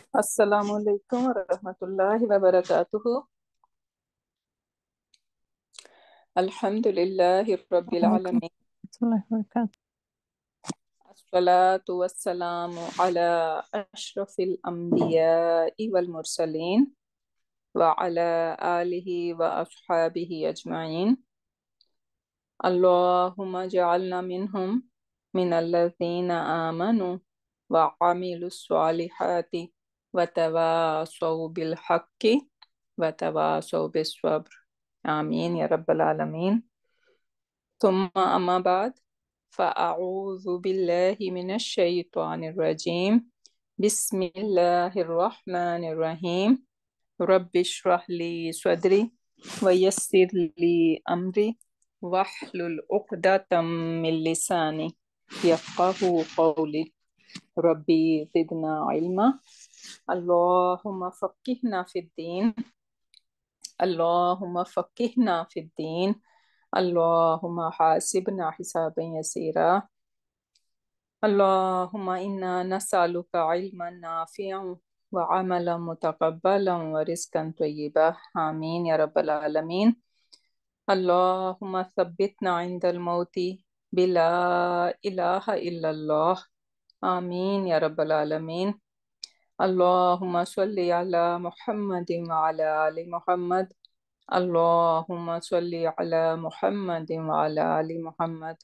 Assalamu alaikum wa rahmatullahi wa barakatuhu. Alhamdulillahi rabbil Alaikum alamin. warahmatullahi wabarakatuh. Assalatu wassalamu ala ashrafil anbiya'i wal mursaleen wa ala alihi wa ashabihi ajma'in. Allahumma ja'alna minhum min alladhina amanu wa amilu salihati wa tawasaw bil haqqi wa tawasaw bis sabr. Ameen ya rabbal alameen. ثم أما بعد فأعوذ بالله من الشيطان الرجيم بسم الله الرحمن الرحيم رب اشرح لي صدري ويسر لي أمري واحلل عقدة من لساني يفقه قولي ربي زدنا علما اللهم فقهنا في الدين اللهم فقهنا في الدين اللهم حاسبنا حسابا يسيرا اللهم إنا نسألك علما نافعا وعملا متقبلا ورزقا طيبا آمين يا رب العالمين اللهم ثبتنا عند الموت بلا إله إلا الله آمين يا رب العالمين اللهم صل على محمد وعلى آل محمد اللهم صل على محمد وعلى آل محمد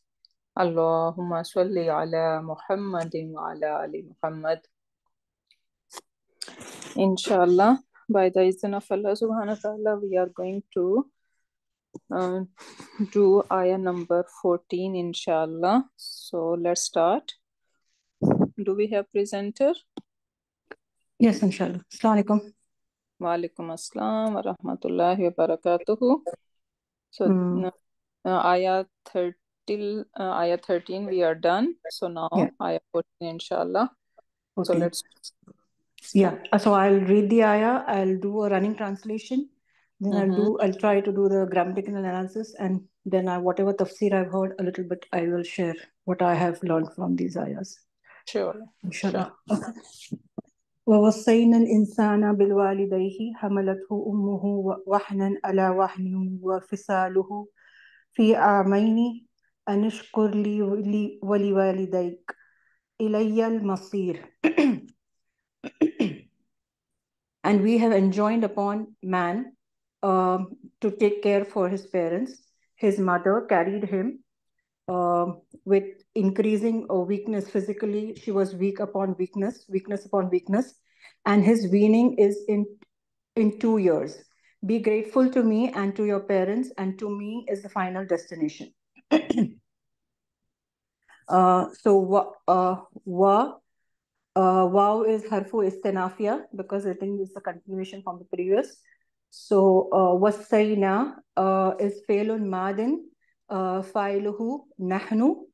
اللهم صل على محمد وعلى آل محمد. Inshallah, by the izn of Allah subhanahu wa ta'ala, we are going to uh, do ayah number 14, inshallah. So let's start. Do we have presenter? Yes, inshallah. Assalamu alaikum. Wa alaikum assalam wa rahmatullahi wa barakatuhu. So ayah 13 we are done. So now Yeah. ayah 14 inshallah. So Okay. let's Yeah. So I'll read the ayah. I'll do a running translation. Then I'll try to do the grammatical analysis, and then whatever tafsir I've heard a little bit, I will share what I have learned from these ayahs. sure. Inshallah. Okay. ووصينا الإنسان بالوالديه حملته أمه وحنا على وحن وفصاله في عامين أن اشكر لي ولوالديك إلي المصير. And we have enjoined upon man to take care for his parents. His mother carried him with increasing weakness physically. She was weak upon weakness, weakness upon weakness. And his weaning is in 2 years. Be grateful to me and to your parents, and to me is the final destination. Wow is harfu istinafia because I think it's a continuation from the previous. So wasayna is failun madin, failuhu nahnu,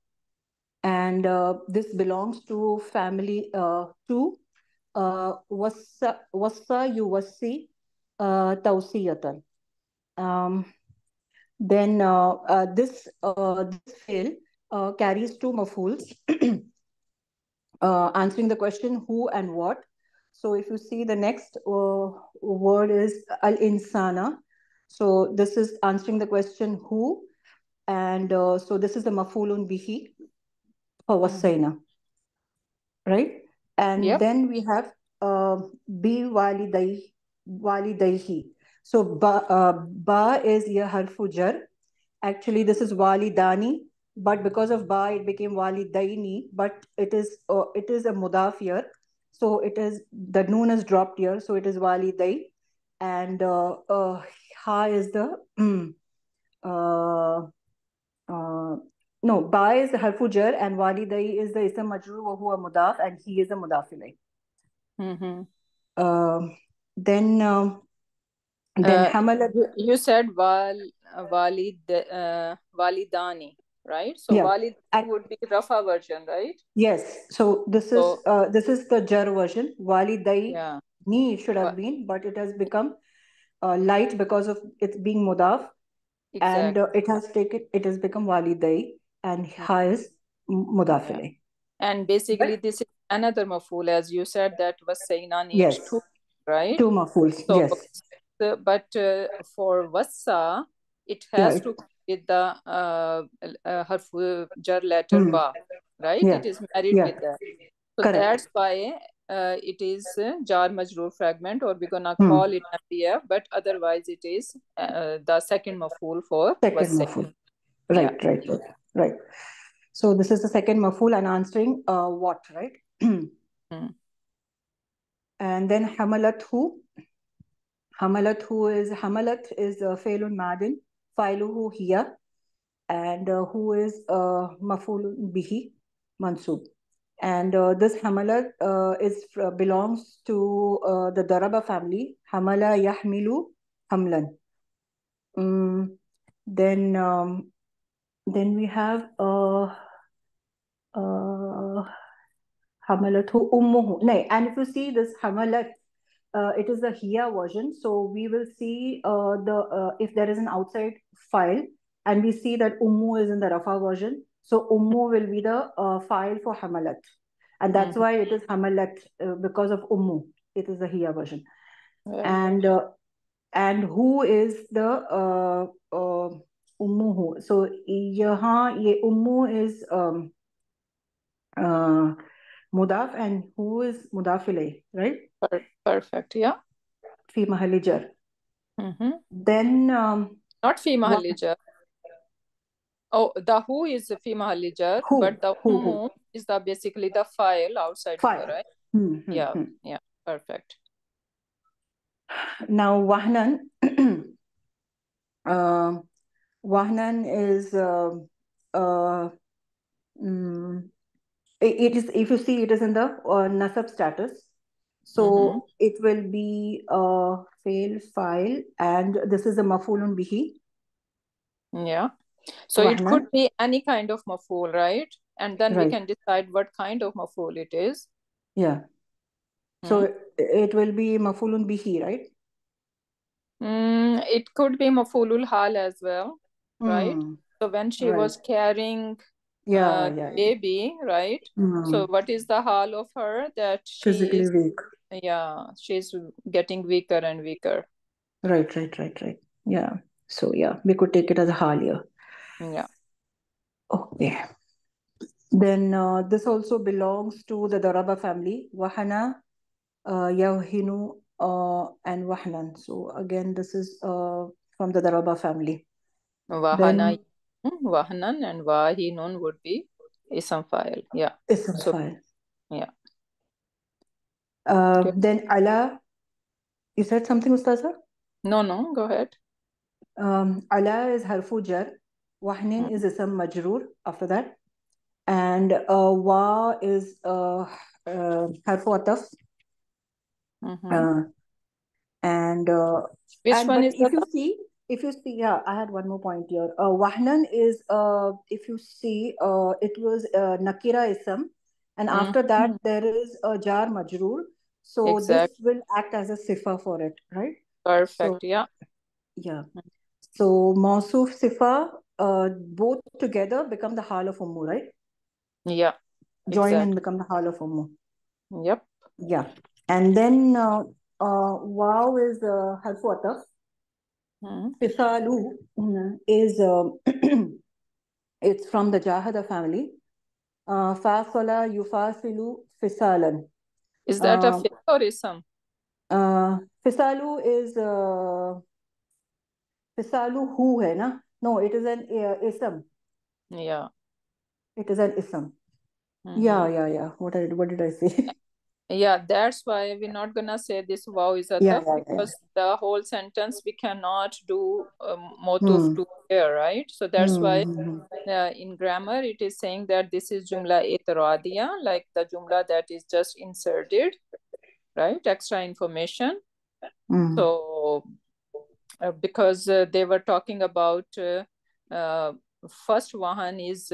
and this belongs to family two. Wassa yuwassi tawsiyatan. Then this fail carries two maf'uls. Answering the question who and what. So if you see the next word is al-insana. So this is answering the question who, and so this is the maf'ulun bihi for wasayna, right? And then we have bi walidayhi. So ba is ya harfu jar. Actually, this is walidani, but because of ba, it became walidaini. But it is a mudaf here, so it is the noon is dropped here, so it is walidai, and ha is the no, ba is the harfu jar, and walidai is the ism majrur wa huwa mudaf, and he is a mudaf ilay. Then hamalat. You said walidani, right? So Yeah. walid would be Rafa version, right? Yes. So this is the jar version. Walidai ni should have been, but it has become light because of it being mudaf, and it has become walidai, and ha is mudaf ilay. And basically, Right? this is another maful, as you said, that Wasaina needs Yes. two, right? Two mafuls. So, Yes. but for Wassa, it Yeah. has to come with the harf jar letter Hmm. ba, right? Yeah. It is married Yeah. with that. So Correct. that's why it is jar majroor fragment, or we're gonna Hmm. call it MPF, but otherwise it is the second maful for Second Wassa. maful. Yeah. Right. Right. Right. Right. So this is the second maful and answering what, right? Mm. And then hamalathu. Hamalat is failun madin. Failuhu hiya. And who is maful bihi mansub. And this hamalat belongs to the daraba family. Hamala yahmilu hamlan. Mm, then we have uh, hamalathu ummuhu. No, and if you see this hamalat, it is the Hiya version. So we will see the if there is an outside file, and we see that Ummu is in the Rafa version. So Ummu will be the file for Hamalat, and that's Mhm. why it is Hamalat because of Ummu. It is the Hiya version, Very good. and who is the Ummu who? So यहाँ ये Ummu is uh, Mudaf, and who is Mudaf ilayh, right? Perfect. Yeah. في محل جر. Mm-hmm. Then Not fi what mahalli jar. Oh, the who is fi mahalli jar, who but the who ummu is the basically the file outside here, fire. right? Hmm, hmm, Yeah. hmm. Yeah. Perfect. Now Wahnan, uh, Wahnan is uh, mm, it is, if you see, it is in the nasab status, Mm-hmm. so it will be fail file, and this is a mafulun bihi Yeah. So it Wahnan, could be any kind of maful, right? And then we right? can decide what kind of maful it is. Yeah. So Hmm? it will be mafulun bihi, right? It could be mafulul hal as well, right? Hmm. So when she Right. was carrying Yeah. Yeah. Yeah. baby, right? Hmm. So what is the hal of her? That she Physically is, weak. yeah, she's getting weaker and weaker. Right, right, right, right. Yeah. So yeah, we could take it as a halia. Yeah. Okay. Then this also belongs to the Daraba family. Wahana, Yawhinu, and Wahnan. So again, this is from the Daraba family. Wahana, Then Wahnan, and Wahinun would be ism file. Yeah. ism So, file. yeah. Then Ala, you said something, Ustaza? No, no, go ahead. Ala is harfu jar. Wahnin is ism majroor after that. And wa is harfu ataf. Mm-hmm. Uh, and Which one but is the if you see, yeah, I had one more point here. Wahnan is if you see, it was nakira ism, and after that Mhm. there is a jar majroor, so this Exact. will act as a sifa for it, right? So Perfect. Yeah. yeah, so mausuf sifa both together become the hal of ummu, right? Yeah. Join and Exactly. become the hal of ummu. Yep. Yeah, and then wow is harfu ataf. Mhm. Fisalu is it's from the Jahada family. Fasala yufasilu fisalan. Is that a Uh, fifth or ism? Fisalu is Fisalu who hai na? No, it is an ism. Yeah. It is an ism. Yeah, Mm-hmm. yeah, yeah. What did I say? Yeah, that's why we're not gonna say this wow is a Yeah, tough, yeah, yeah. because the whole sentence we cannot do motuf Hmm. to here, right? So that's Hmm. why Hmm. in grammar it is saying that this is jumla etradiya, like the jumla that is just inserted, right? Extra information. Hmm. So because they were talking about uh, first wahan is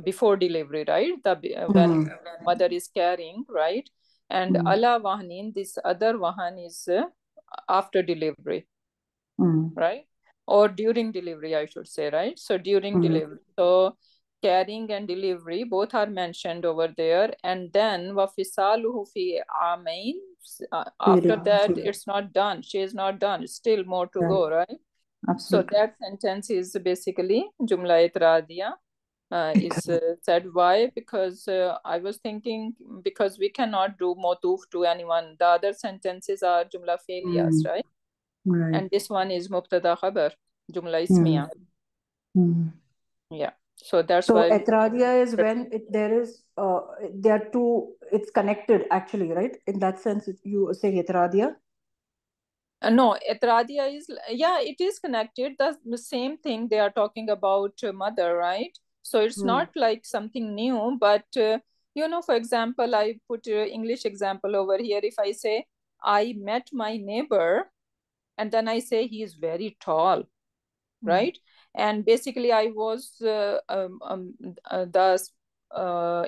before delivery, right? When Hmm. mother is carrying, right? And Hmm. ala wahanin, this other wahan is after delivery, Hmm. right? Or during delivery, I should say, right? So during Hmm. delivery. So carrying and delivery, both are mentioned over there. And then wafisaluhu fi amain. After that, it's not done. She is not done. Still more to go, right? So Absolutely. that sentence is basically Jumla Itradiya. Is said why? Because I was thinking because we cannot do motuf to anyone. The other sentences are Jumla Failiyas, right? Right. And this one is Mubtada Khabar, Jumla Hmm. Ismiya. Yeah. So that's So why. etradiya is when there is there are two. It's connected actually, right? In that sense, you say etradiya. No, Etradia is, yeah, it is connected. The same thing they are talking about mother, right? So it's not like something new, but for example, I put English example over here. If I say, I met my neighbor, and then I say he is very tall, right? And basically, I was the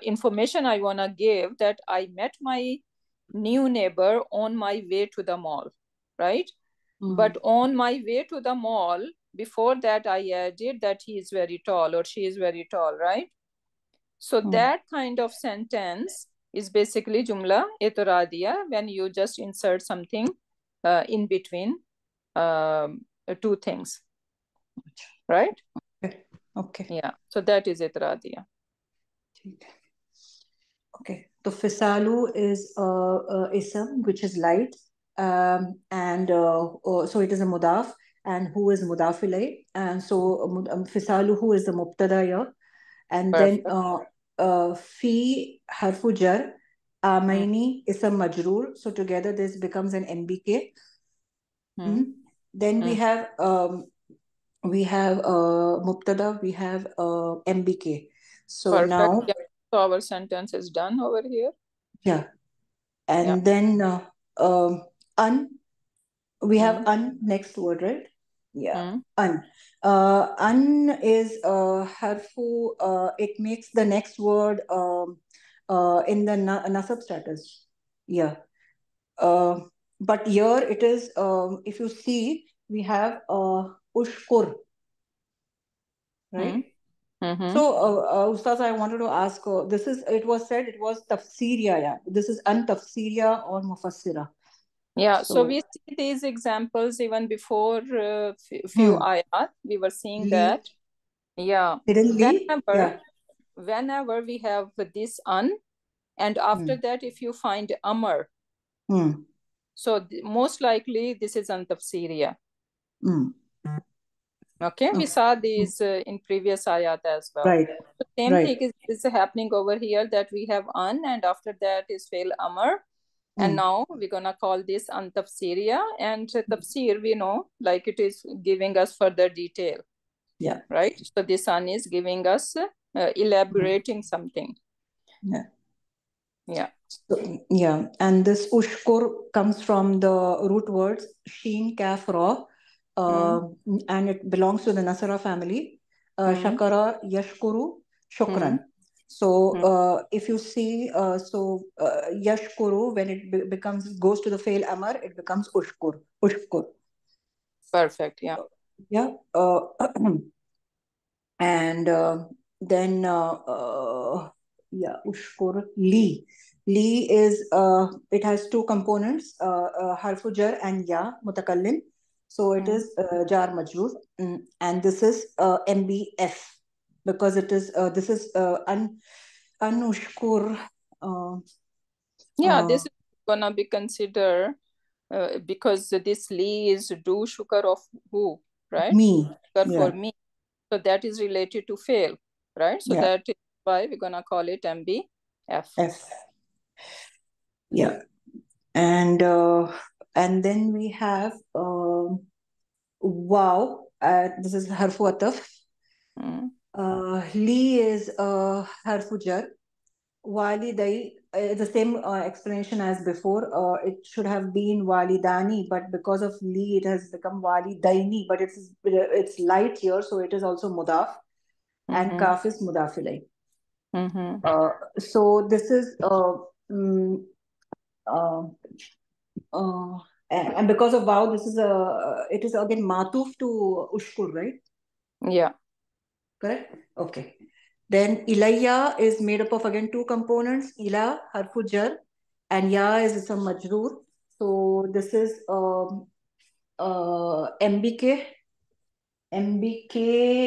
information I want to give that I met my new neighbor on my way to the mall, right? But on my way to the mall, before that, I added that he is very tall or she is very tall, right? So that kind of sentence is basically Jumla Etoradiya when you just insert something in between two things, right? Okay. Yeah. So that is Etoradiya. Okay. So Fisalu is ism, which is light, and so it is a mudaf, and who is mudaf ilay, and so Fisalu who is the mubtada here, and then Perfect. fi harfu jar, amaini ism majroor. So together this becomes an MBK. Then we have mubtada, we have MBK. So Perfect. now, Yeah. So our sentence is done over here. yeah. Yeah. And then un, we have un next word, right? Yeah, un. Un is harfu, it makes the next word in the nasab status. Yeah. But here it is, if you see, we have ushkur, right? So, Ustaz, I wanted to ask, it was said it was tafsiriya, yeah. This is an tafsiriya or mufassira. Yeah, so So, we see these examples even before few ayat. We were seeing Li, that. Yeah, didn't Li? whenever Yeah. whenever we have this un, and after that, if you find amr, so most likely this is an tafsiriya. Okay, we saw these in previous ayat as well. Right. The same Right. thing is happening over here that we have un, and after that is fail amr. And now we're gonna call this an tafsiriya, and tafsir we know like it is giving us further detail, Yeah. right? So this an is giving us elaborating something. Yeah. Yeah. So, yeah. And this ushkur comes from the root words sheen, kaf, ra, and it belongs to the Nasara family. Shakara, yashkuru, shukran. So if you see, yashkuru, when it goes to the fail amar, it becomes ushkur. Ushkur. Perfect. Yeah. Yeah. And then yeah, ushkur li. Li is it has two components, harfu jar and ya mutakallim. So it is jar majrur, and this is mbf because it is this is ushkur. Yeah, this is gonna be considered because this li is do shukar of who, right? Me. Shukar for Yeah. me. So that is related to fail, right? So Yeah. that is why we're gonna call it mbf. F. Yeah. And then we have wow. This is harfu ataf. Li is harfu jar. Walidai, the same explanation as before. It should have been walidani, but because of li, it has become walidaini. But it's light here, so it is also mudaf, and kaf is mudafilai. So this is mm, uh, uh, and because of wow, this is it is again matuf to ushkur, right? Yeah. Correct. Okay. Then ilayya is made up of again two components, ila, harfu jar, and ya is ism majroor. So this is MBK,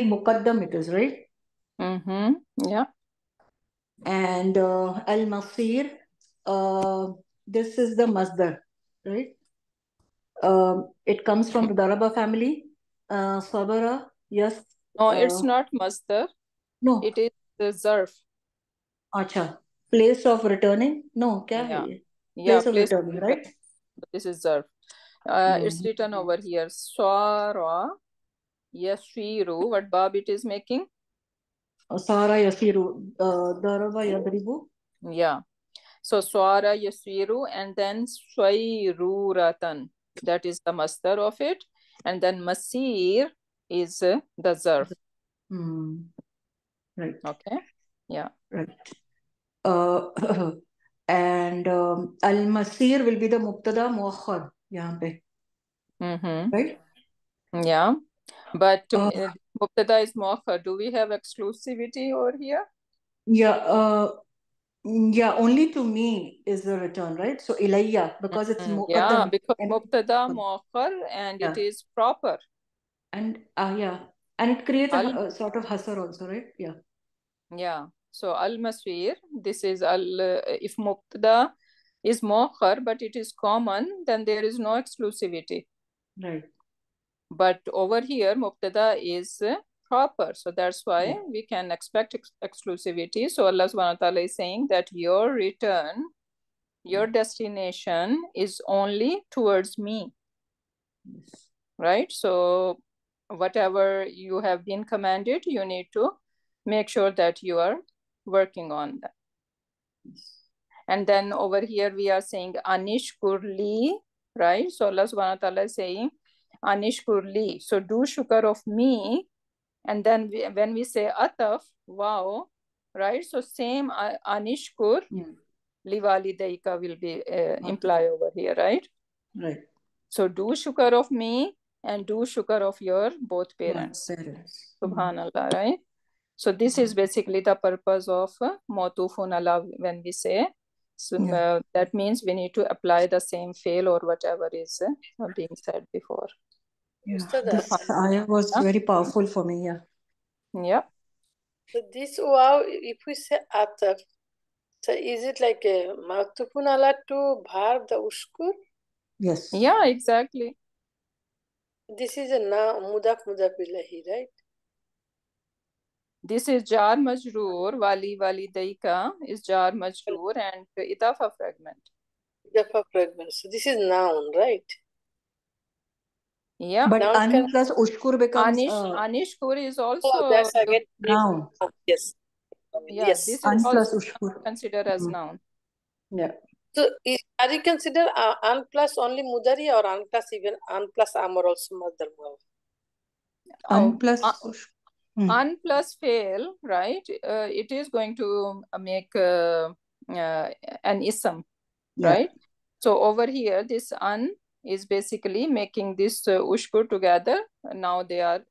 muqaddam it is, right? Yeah. And al-masir, this is the masdar, right? It comes from the daraba family. Sabara, yes. No, it's not masdar. No. It is the zarf. Acha. Place of returning? No, kya hai ye? Yeah, Place of returning, right? This is zarf. It's written over here. Swara yashiru. What bab it is making? Sara yasiru. Daraba yadribu. Yeah. So swara yasiru and then swairuratan. That is the masdar of it. And then masir is the zarf. Right. Okay. Yeah. Right. And al-masir will be the mubtada muakhar yahan pe. Right? Yeah. But mubtada is muakhar. Do we have exclusivity over here? Yeah. Yeah, only to me is the return, right? So ilayya, because it's yeah, muqaddam. because mubtada muakhar and it is proper. And yeah, and it creates a sort of hasar also, right? Yeah. Yeah. So al-masir, this is if mubtada is muakhar, but it is common, then there is no exclusivity. Right. But over here, mubtada is proper. So that's why we can expect exclusivity. So Allah subhanahu wa ta'ala is saying that your return, your destination is only towards me. Yes. Right? So whatever you have been commanded, you need to make sure that you are working on that. Yes. And then over here we are saying anishkurli, right? So Allah subhanahu wa ta'ala is saying anishkurli. So do shukr of me. And then when we say ataf, wow, right? So same anishkur liwalidayka will be imply over here, right? Right. So do shukr of me and do shukr of your both parents. Subhanallah, right? So this is basically the purpose of mawtufun ala when we say. So that means we need to apply the same fail or whatever is being said before. Yeah, this ayah was very powerful for me. Yeah. Yeah. So this wow, if we say ataf, so is it like a maktufun ala to bhar the ushkur? Yes. Yeah, exactly. This is a na mudaf ilahi, right? This is jar majroor, wali daika is jar majroor and idafa fragment. Idafa fragment. So this is noun, right? Yeah. But an plus ushkur becomes anishkur is also that's again noun. Yes. Yeah, yes. This is An plus also ushkur considered as noun. Yeah. So are you consider an plus only mudari or an plus even an plus amar also madar? An plus an plus fail, right? It is going to make an ism, right? So over here, this an is basically making this ushkur together. Now they are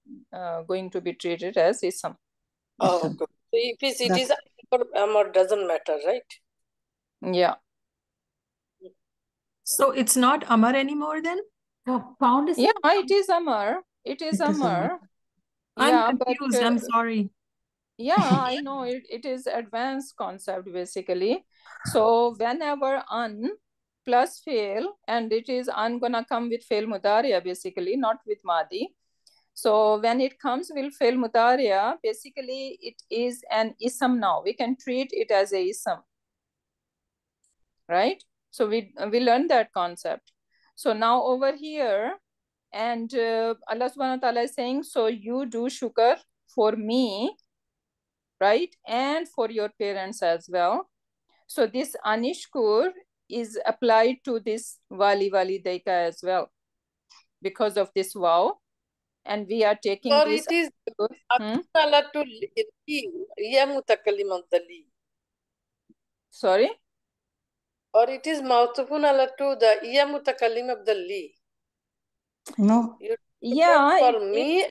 going to be treated as ism. Oh, okay. So if it is amar, doesn't matter, right? Yeah. So it's not Amar anymore then? Found is yeah, it is Amar. It is Amar. I'm confused. I'm sorry. Yeah, I know it is advanced concept basically. So whenever an plus fail, and it is an gonna come with fail mudariya basically, not with madi. So when it comes with fail mudariya, basically it is an ism now. We can treat it as a ism. Right? So we learned that concept. So now over here, and Allah subhanahu wa ta'ala is saying, so you do shukr for me, right? And for your parents as well. So this anishkur is applied to this wali daika as well because of this wow. And we are taking or this. It is Sorry? Or it is mawtufun ala to the iya mutakallim of the li. No. Yeah. For me.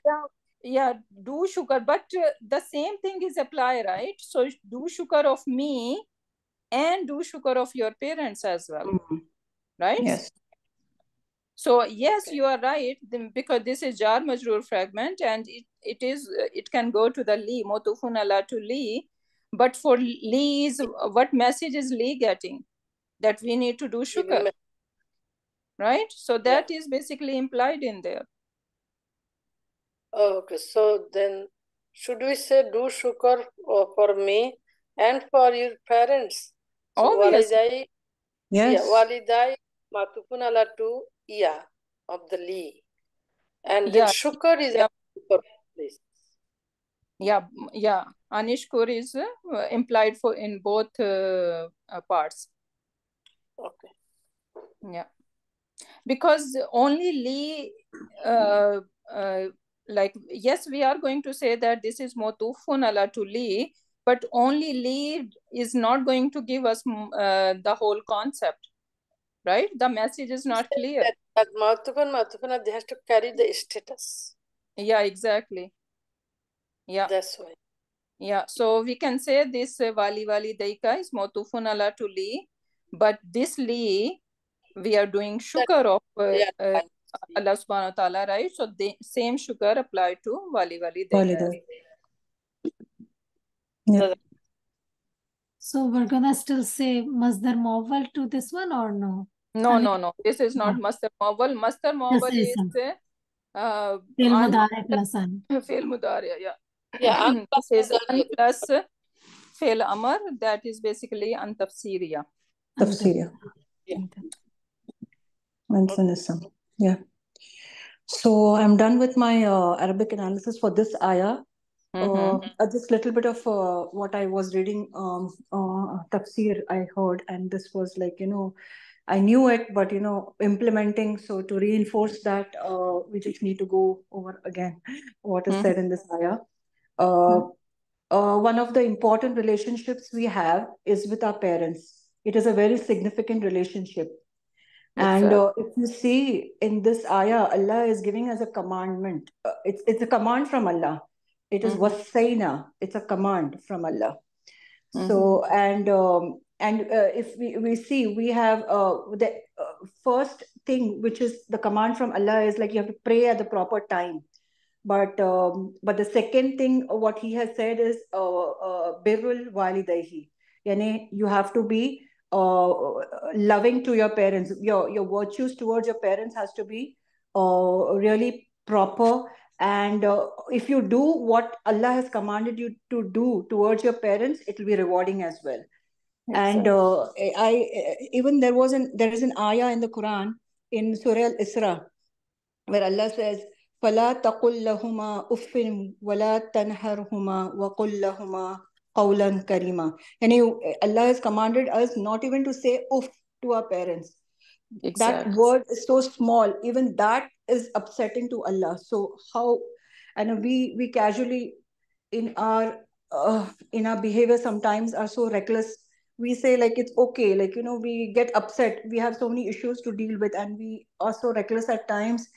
Yeah, do shukr, but the same thing is apply, right? So do shukr of me and do shukr of your parents as well, right? Yes. So yes, Okay. you are right, because this is jar majroor fragment, and it can go to the li, motufun ala to li, but for li is what message is li getting? That we need to do shukr, right? So that is basically implied in there. Oh, okay, so then should we say do shukr for me and for your parents? So Obviously. walidai, Yes. yeah, walidai matufun ala to iya of the li, and then Yeah, shukr is yeah, for this. yeah. Anishkur is implied for in both parts. Okay. Yeah, because only li, like yes, we are going to say that this is motufun ala to li, but only li is not going to give us the whole concept, right? The message is not clear. That matufun, they have to carry the status. Yeah, exactly. Yeah. That's why. Yeah, so we can say this wali daika is motufun ala to li, but this li we are doing shukr of Allah subhanahu wa ta'ala, right? So the same shukr apply to wali daika. Yeah. So we're gonna still say Masdar Mawwal to this one or no? No. This is not Masdar Mawwal. Masdar Mawwal is Fi'l Mudari plus an. Fi'l Mudari, yeah. Yeah, This is an plus Fi'l Amr, that is basically an tafsiriya. Tafsiriya. Yeah. So I'm done with my Arabic analysis for this ayah. Just little bit of what I was reading, tafsir I heard, and this was like, I knew it, but implementing. So to reinforce that, we just need to go over again what is said in this ayah. One of the important relationships we have is with our parents. It is a very significant relationship. And if you see in this ayah, Allah is giving us a commandment. It's a command from Allah. It is wasaina. It's a command from Allah. So and if we see, we have the first thing, which is the command from Allah, is like you have to pray at the proper time. But the second thing what he has said is birrul walidayhi. Yani you have to be loving to your parents. Your virtues towards your parents has to be really proper. And if you do what Allah has commanded you to do towards your parents, it will be rewarding as well. And even there is an ayah in the Quran in Surah Al-Isra where Allah says, فَلَا تَقُلْ لَهُمَا أُفٍّ وَلَا تَنْهَرْهُمَا وَقُلْ لَهُمَا قَوْلًا كَرِيمًا. And Allah has commanded us not even to say uff to our parents. That word is so small, even that is upsetting to Allah. So how, and we casually in our behavior sometimes are so reckless. We say like it's okay, like we get upset. We have so many issues to deal with, and we are so reckless at times.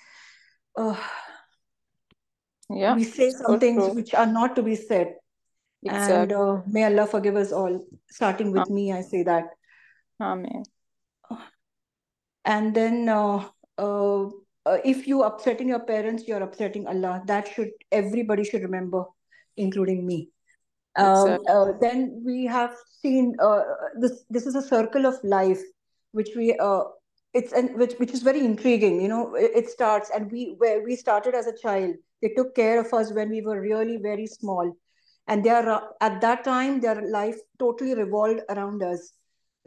We say some things which are not to be said. And may Allah forgive us all. Starting with me, I say that. Amen. And then if you upsetting your parents, you're upsetting Allah. That everybody should remember, including me. Then we have seen this is a circle of life, which which is very intriguing. It starts, and where we started as a child. They took care of us when we were really very small, and at that time their life totally revolved around us.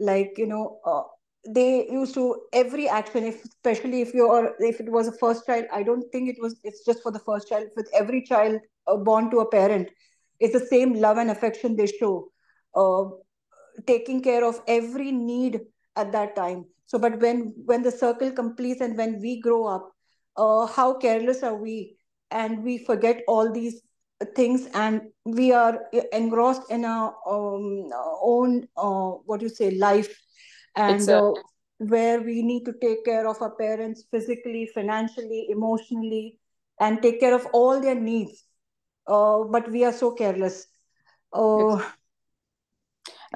Like they used to every action, especially if it was a first child. I don't think it's just for the first child. With every child born to a parent, it's the same love and affection they show, taking care of every need at that time. So but when the circle completes and when we grow up, how careless are we, and we forget all these things, and we are engrossed in our own life, and where we need to take care of our parents physically, financially, emotionally, and take care of all their needs. but we are so careless.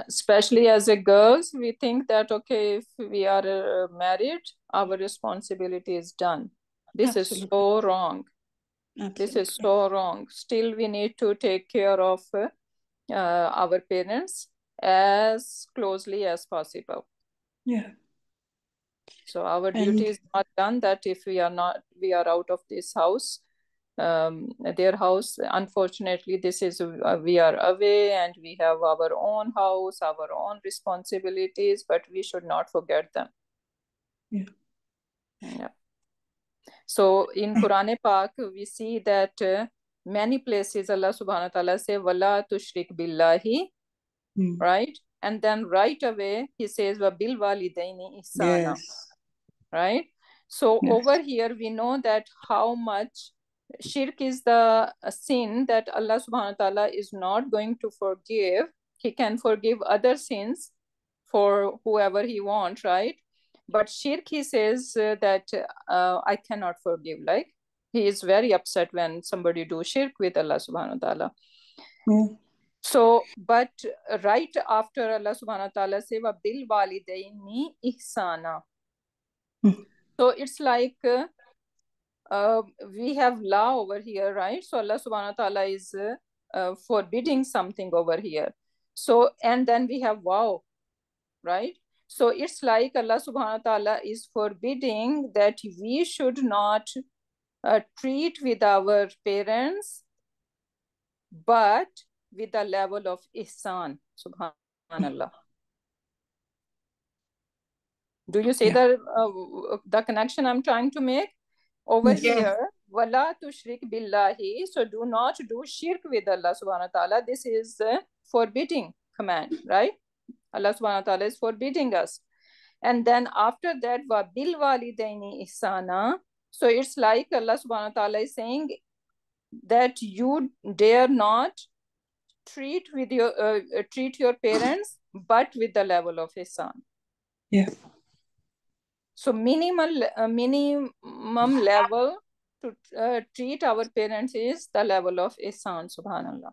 Especially as a girls, we think that, okay, if we are married, our responsibility is done. This is so wrong. This is so wrong. Still, we need to take care of our parents as closely as possible. Yeah. So our duty is not done that if we are out of this house, their house. Unfortunately, this is we are away and we have our own house, our own responsibilities, but we should not forget them. Yeah. So in Quran Pak, we see that many places Allah subhanahu wa ta'ala say, Wala tushrik billahi, right? And then right away, he says, Wa bil walidaini ihsana, right? So over here, we know that how much shirk is the sin that Allah subhanahu wa ta'ala is not going to forgive. He can forgive other sins for whoever he wants, right? But shirk, he says that I cannot forgive. Like, he is very upset when somebody do shirk with Allah subhanahu wa ta'ala. So, but right after Allah subhanahu wa ta'ala say, wa bil walidaini ihsana. So it's like we have law over here, right? So Allah subhanahu wa ta'ala is forbidding something over here. So, and then we have wow, right? So it's like Allah subhanahu wa ta'ala is forbidding that we should not treat with our parents, but with the level of ihsan, subhanallah. Do you see the connection I'm trying to make? Over here, wala tushrik billahi. So do not do shirk with Allah subhanahu wa ta'ala. This is a forbidding command, right? Allah subhanahu wa ta'ala is forbidding us. And then after that, wa bil walidaini ihsana. So it's like Allah subhanahu wa ta'ala is saying that you dare not treat your parents, but with the level of ihsan. Yeah. So minimum level to treat our parents is the level of ihsan, subhanallah.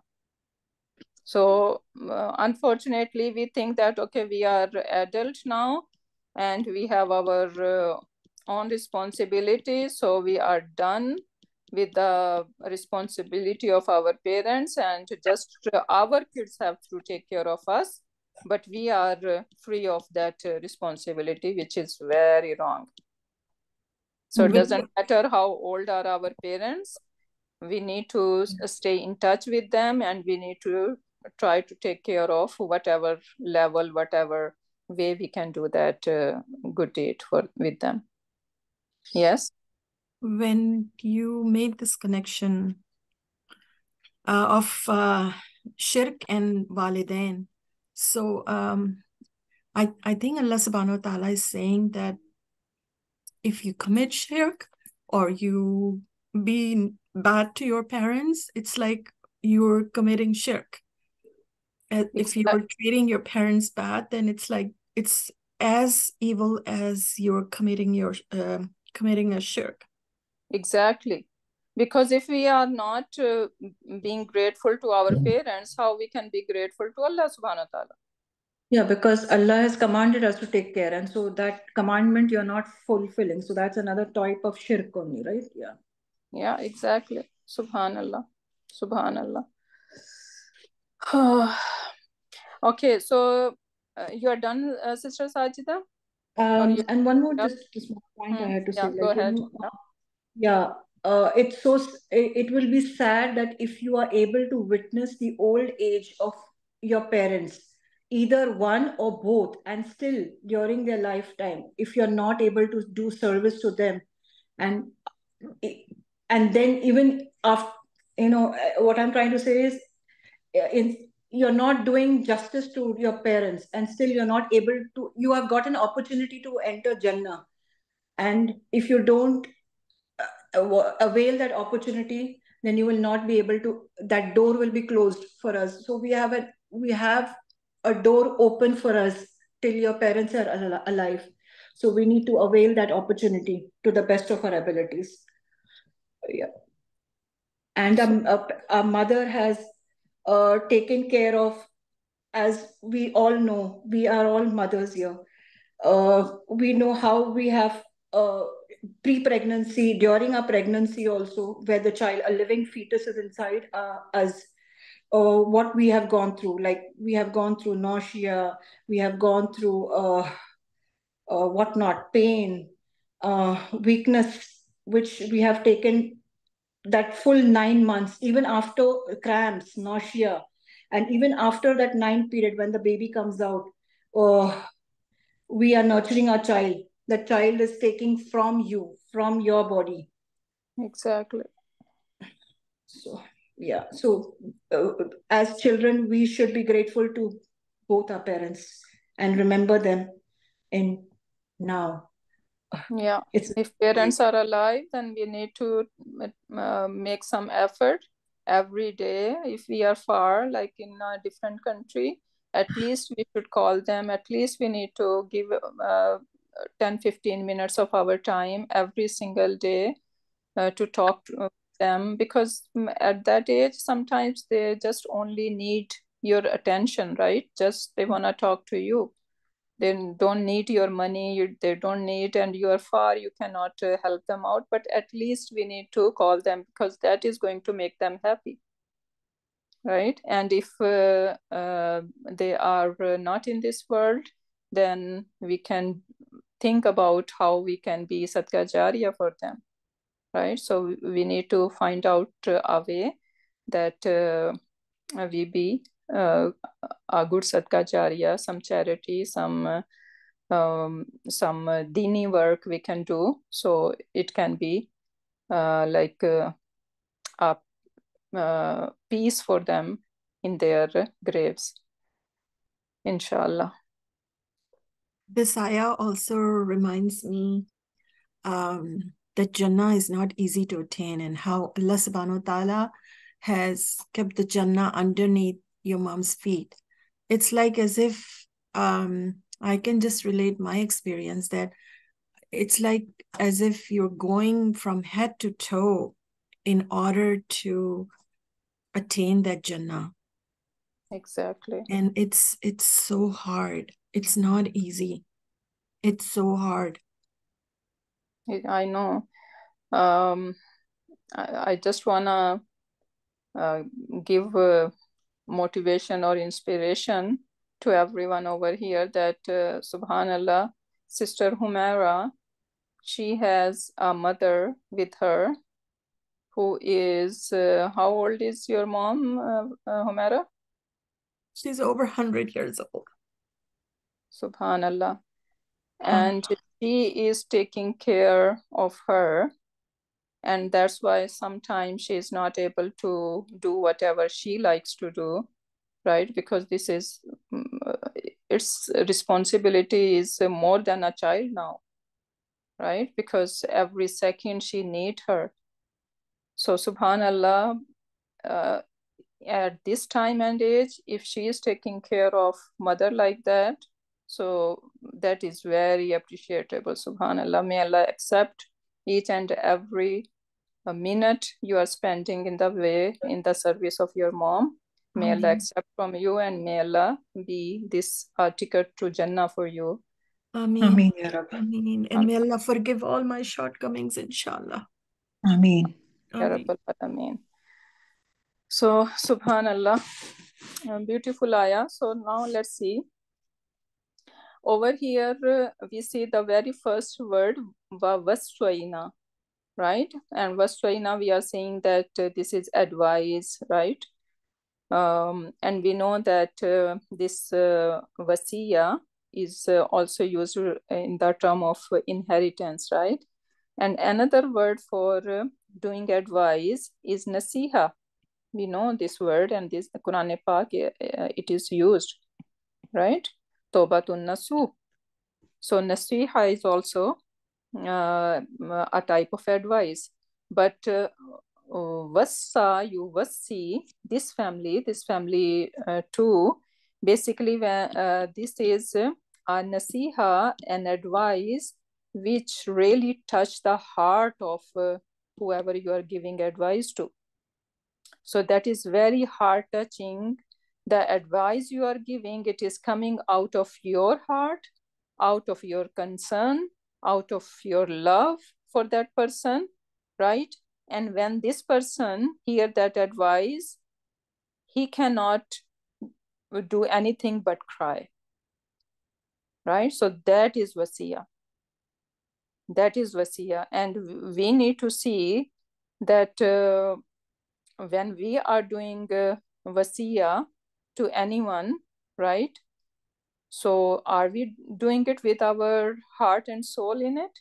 So unfortunately, we think that, okay, we are adult now and we have our own responsibilities. So we are done with the responsibility of our parents and just our kids have to take care of us. But we are free of that responsibility, which is very wrong. So it doesn't matter how old are our parents. We need to stay in touch with them and we need to try to take care of whatever level, whatever way we can do that good deed with them. Yes? When you made this connection of shirk and walidain, so I think Allah subhanahu wa ta'ala is saying that if you commit shirk or you be bad to your parents, it's like you're committing shirk. If you're treating your parents bad, then it's like it's as evil as you're committing a shirk. Exactly. Because if we are not being grateful to our parents, how we can be grateful to Allah subhanahu wa ta'ala? Yeah, because Allah has commanded us to take care, and so that commandment you're not fulfilling. So that's another type of shirk only, right? Yeah. Yeah, exactly. Subhanallah. Subhanallah. Okay, so you are done, Sister Sajida? And one more just small point I had to say, Yeah, like, go ahead. it's so it will be sad that if you are able to witness the old age of your parents, either one or both, and still during their lifetime, if you're not able to do service to them, and then even after, what I'm trying to say is, you're not doing justice to your parents, and still you're not able to, you have got an opportunity to enter Jannah, and if you don't avail that opportunity, then you will not be able to, that door will be closed for us. So we have a door open for us till your parents are alive. So we need to avail that opportunity to the best of our abilities. Yeah. And a mother has taken care of, as we all know, we are all mothers here. We know how we have pre-pregnancy, during our pregnancy also, where the child, a living fetus is inside us. What we have gone through, like we have gone through nausea, we have gone through whatnot, pain, weakness, which we have taken that full 9 months, even after cramps, nausea, and even after that 9 period when the baby comes out, we are nurturing our child. The child is taking from you, from your body. Exactly. So, yeah. So, as children, we should be grateful to both our parents and remember them in now. Yeah. It's If parents are alive, then we need to make some effort every day. If we are far, like in a different country, at least we should call them. At least we need to give 10-15 minutes of our time every single day to talk to them, because at that age sometimes they just only need your attention, right? Just they want to talk to you. They don't need your money, they don't need, and you are far, you cannot help them out, but at least we need to call them, because that is going to make them happy, right? And if they are not in this world, then we can think about how we can be sadka jariya for them, right? So we need to find out a way that we be a good sadka jariya, some charity, some dini work we can do, so it can be like a peace for them in their graves, inshallah. This ayah also reminds me that Jannah is not easy to attain, and how Allah subhanahu wa ta'ala has kept the Jannah underneath your mom's feet. It's like as if I can just relate my experience, that it's like as if you're going from head to toe in order to attain that Jannah. Exactly. And it's so hard. It's not easy. It's so hard. I know. I just wanna give motivation or inspiration to everyone over here that subhanallah, Sister Humaira, she has a mother with her who is how old is your mom, Humaira? She's over 100 years old. Subhanallah. And she is taking care of her, and that's why sometimes she is not able to do whatever she likes to do, right? Because this is its responsibility is more than a child now, right? Because every second she need her. So subhanallah, at this time and age, if she is taking care of mother like that, so that is very appreciable, subhanallah. May Allah accept each and every minute you are spending in the way, in the service of your mom. May Allah accept from you, and may Allah be this ticket to Jannah for you. Ameen. Ameen, Ya Rab. Ameen. And may Allah forgive all my shortcomings, inshallah. Ameen. Ya Rabbal Alameen. So, subhanallah, beautiful ayah. So now let's see. Over here, we see the very first word, vaswaina, right? And vaswaina, we are saying that this is advice, right? And we know that this wasiya is also used in the term of inheritance, right? And another word for doing advice is nasiha. We know this word, and this Quran Pak, it is used, right? Tobatun nasu. So nasiha is also a type of advice. But wassa, you wassi, this family too, basically this is a nasiha, an advice which really touch the heart of whoever you are giving advice to, So that is very heart-touching. The advice you are giving, it is coming out of your heart, out of your concern, out of your love for that person, right? And when this person hear that advice, he cannot do anything but cry, right? So that is wasiya. That is wasiya. And we need to see that when we are doing wasiya to anyone, right? So are we doing it with our heart and soul in it,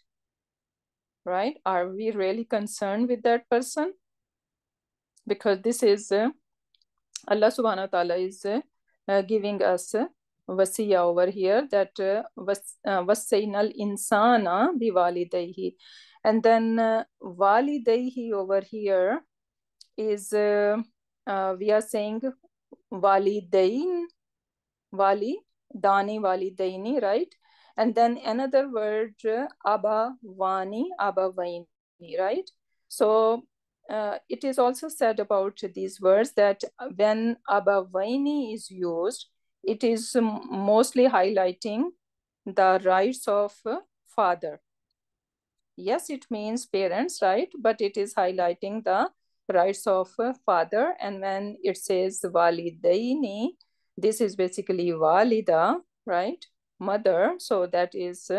right? Are we really concerned with that person? Because this is Allah subhanahu wa ta'ala is giving us wasiya over here, that wasainal insana biwalidayhi. And then walidayhi over here is we are saying walidain, dani walidaini, right? And then another word abawani, right? So it is also said about these words that when abavaini is used, it is mostly highlighting the rights of father. Yes, it means parents, right? But it is highlighting the rights of father. And when it says walidaini, this is basically walida, right? Mother. So that is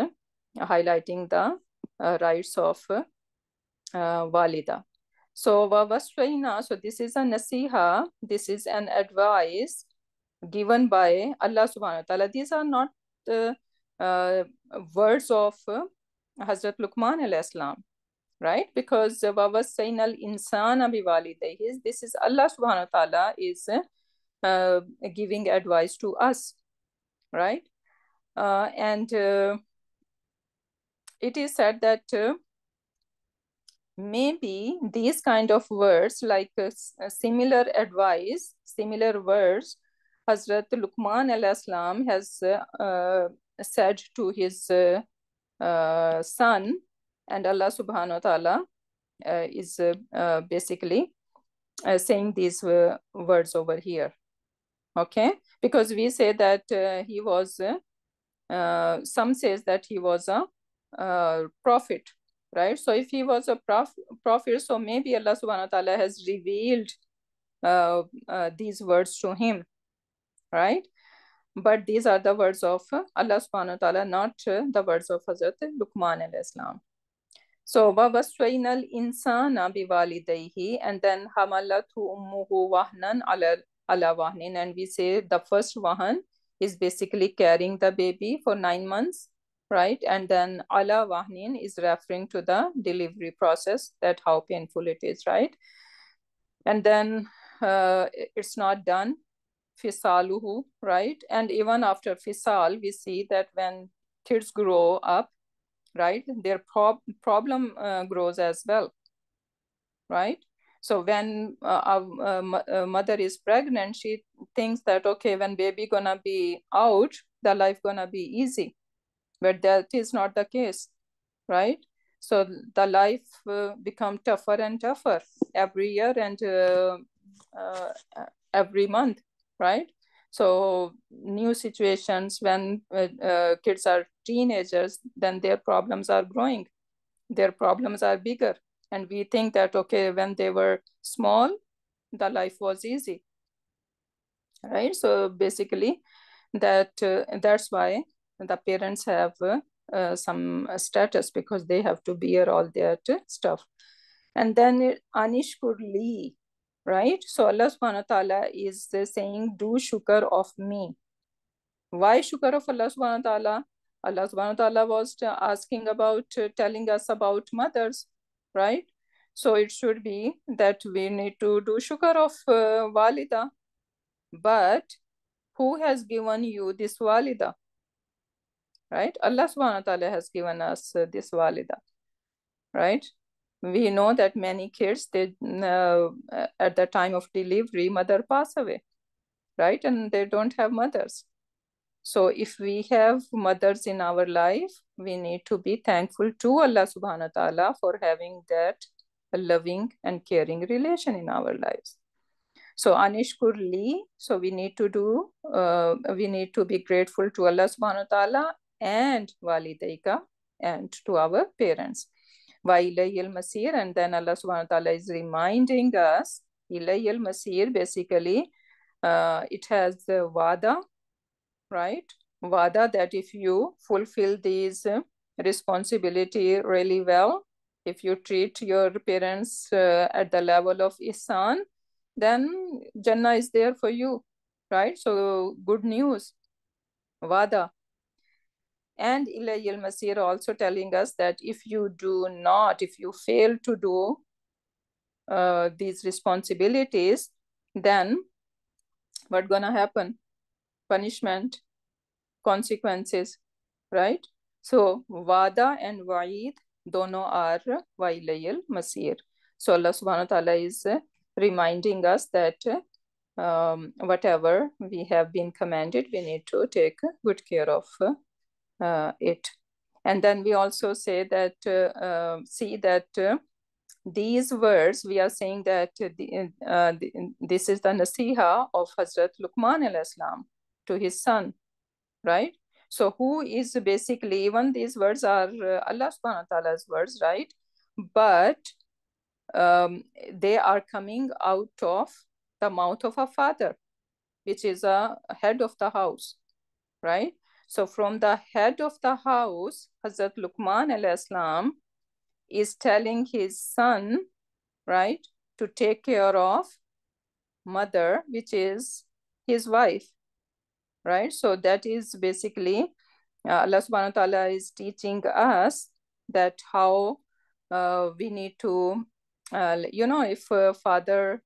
highlighting the rights of walida. So wawaswaina, so this is a nasiha, this is an advice given by Allah subhanahu wa ta'ala. These are not words of Hazrat Luqman alayhi salam, right? Because wawasainal insana biwalidayhi, this is Allah subhanahu wa ta'ala is giving advice to us, right? And it is said that maybe these kind of words, like similar advice, similar words, Hazrat Luqman alayhi salam has said to his son, and Allah subhanahu wa ta'ala is basically saying these words over here. Okay, because we say that he was some says that he was a prophet, right? So if he was a prophet, so maybe Allah subhanahu wa ta'ala has revealed these words to him, right? But these are the words of Allah subhanahu wa ta'ala, not the words of Hazrat Luqman alayhi salam. So وَوَصَّيْنَا الْإِنسَانَ بِوَالِدَيْهِ, and then حَمَلَتْهُ أُمُّهُ وَهْنًا عَلَى وَهْنٍ, and we say the first wahan is basically carrying the baby for 9 months, right? And then ala wahnin is referring to the delivery process, that how painful it is, right? And then it's not done, fisaluhu, right? And even after fisal, we see that when kids grow up, right, their problem grows as well, right? So when a mother is pregnant, she thinks that, okay, when baby gonna be out, the life gonna be easy, but that is not the case, right? So the life become tougher and tougher every year and every month, right? So new situations, when kids are teenagers, then their problems are growing, their problems are bigger, and we think that, okay, when they were small, the life was easy, right? So basically that's why the parents have some status, because they have to bear all that stuff. And then anishkurli, right? So Allah subhanahu wa ta'ala is saying, do shukr of me. Why shukr of Allah subhanahu wa ta'ala? Allah subhanahu wa ta'ala was asking about, telling us about mothers, right? So it should be that we need to do shukr of walida. But who has given you this walida, right? Allah subhanahu wa ta'ala has given us this walida, right? We know that many kids, they at the time of delivery, mother pass away, right? And they don't have mothers. So if we have mothers in our life, we need to be thankful to Allah subhanahu wa ta'ala for having that loving and caring relation in our lives. So anishkur li, so we need to be grateful to Allah subhanahu wa ta'ala and walidayka, and to our parents. Wa ilayil masir, and then Allah subhanahu wa ta'ala is reminding us, ilayil masir, basically it has the wada, right? Wada, that if you fulfill these responsibility really well, if you treat your parents at the level of ihsan, then Jannah is there for you, right? So good news, wada. And Ilayil Masir also telling us that if you fail to do these responsibilities, then what's gonna happen? Punishment, consequences, right? So wada and wa'id dono are wa ilayil masir. So Allah subhanahu wa ta'ala is reminding us that whatever we have been commanded, we need to take good care of it. And then we also say that these words, we are saying that this is the nasiha of Hazrat Luqman al-Islam to his son, right? So who is basically, even these words are Allah subhanahu wa ta'ala's words, right? But they are coming out of the mouth of a father, which is a head of the house, right? So from the head of the house, Hazrat Luqman al-Islam is telling his son, right, to take care of mother, which is his wife, right? So that is basically Allah subhanahu wa ta'ala is teaching us that how we need to, if a father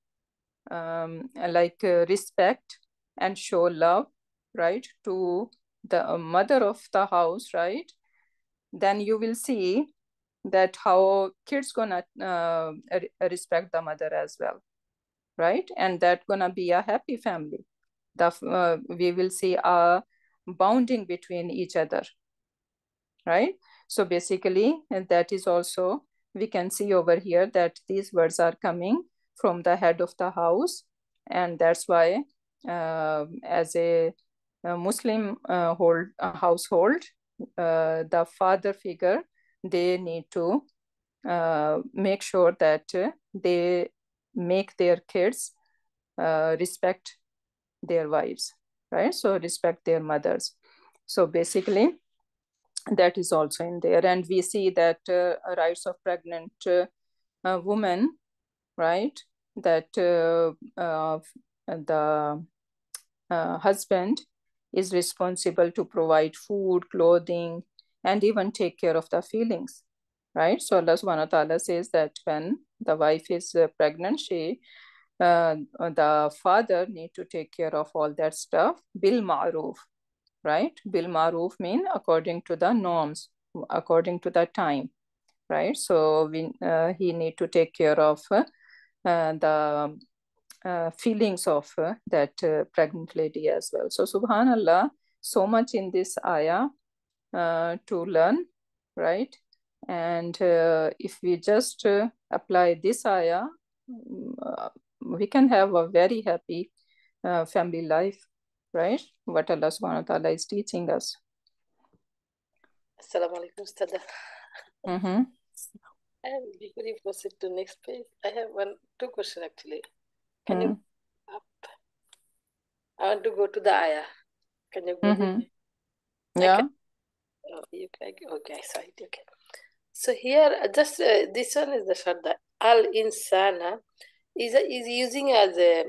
respect and show love, right, to the mother of the house, right, then you will see that how kids gonna respect the mother as well, right? And that gonna be a happy family. We will see a bonding between each other, right? So basically, that is also, we can see over here that these words are coming from the head of the house, and that's why as a Muslim household, the father figure, they need to make sure that they make their kids respect their wives, right? So respect their mothers. So basically, that is also in there. And we see that rights of pregnant women, right? That the husband is responsible to provide food, clothing, and even take care of the feelings, right? So Allah subhanahu wa ta'ala says that when the wife is pregnant, the father need to take care of all that stuff, bil ma'ruf, right? Bil ma'ruf mean according to the norms, according to the time, right? So he need to take care of the feelings of that pregnant lady as well. So subhanallah, so much in this ayah to learn, right? And if we just apply this ayah, we can have a very happy family life, right? What Allah subhanahu wa ta'ala is teaching us. Assalamu alaikum, Ustada. Mm-hmm. And before you proceed to next page, I have two questions actually. Can you up? I want to go to the ayah. Can you go with me? Yeah. You can, okay, sorry. Okay. So here, just this one is the shadda. Al insana is using as a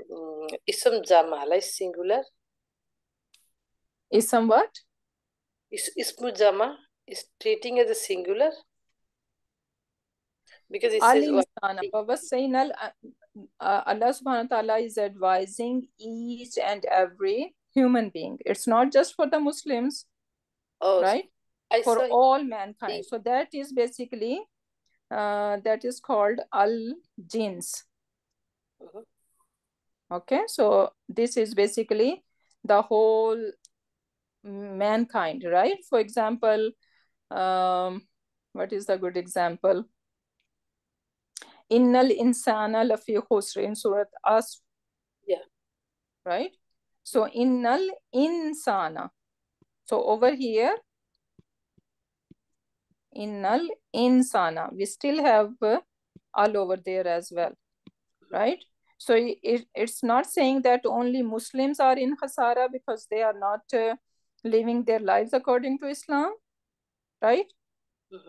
ism jama, like singular. Ism what? Ismu jama is treating as a singular. Because it Al says insana. Baba saying Allah subhanahu wa ta'ala is advising each and every human being. It's not just for the Muslims, right? For all mankind. So that is basically, that is called al-jins. Okay, so this is basically the whole mankind, right? For example, what is the good example? Innal insana lafi khusr in Surah Asr. Yeah. right? So innal insana. So over here, innal insana. We still have all over there as well, right? So it's not saying that only Muslims are in khasara because they are not living their lives according to Islam, right?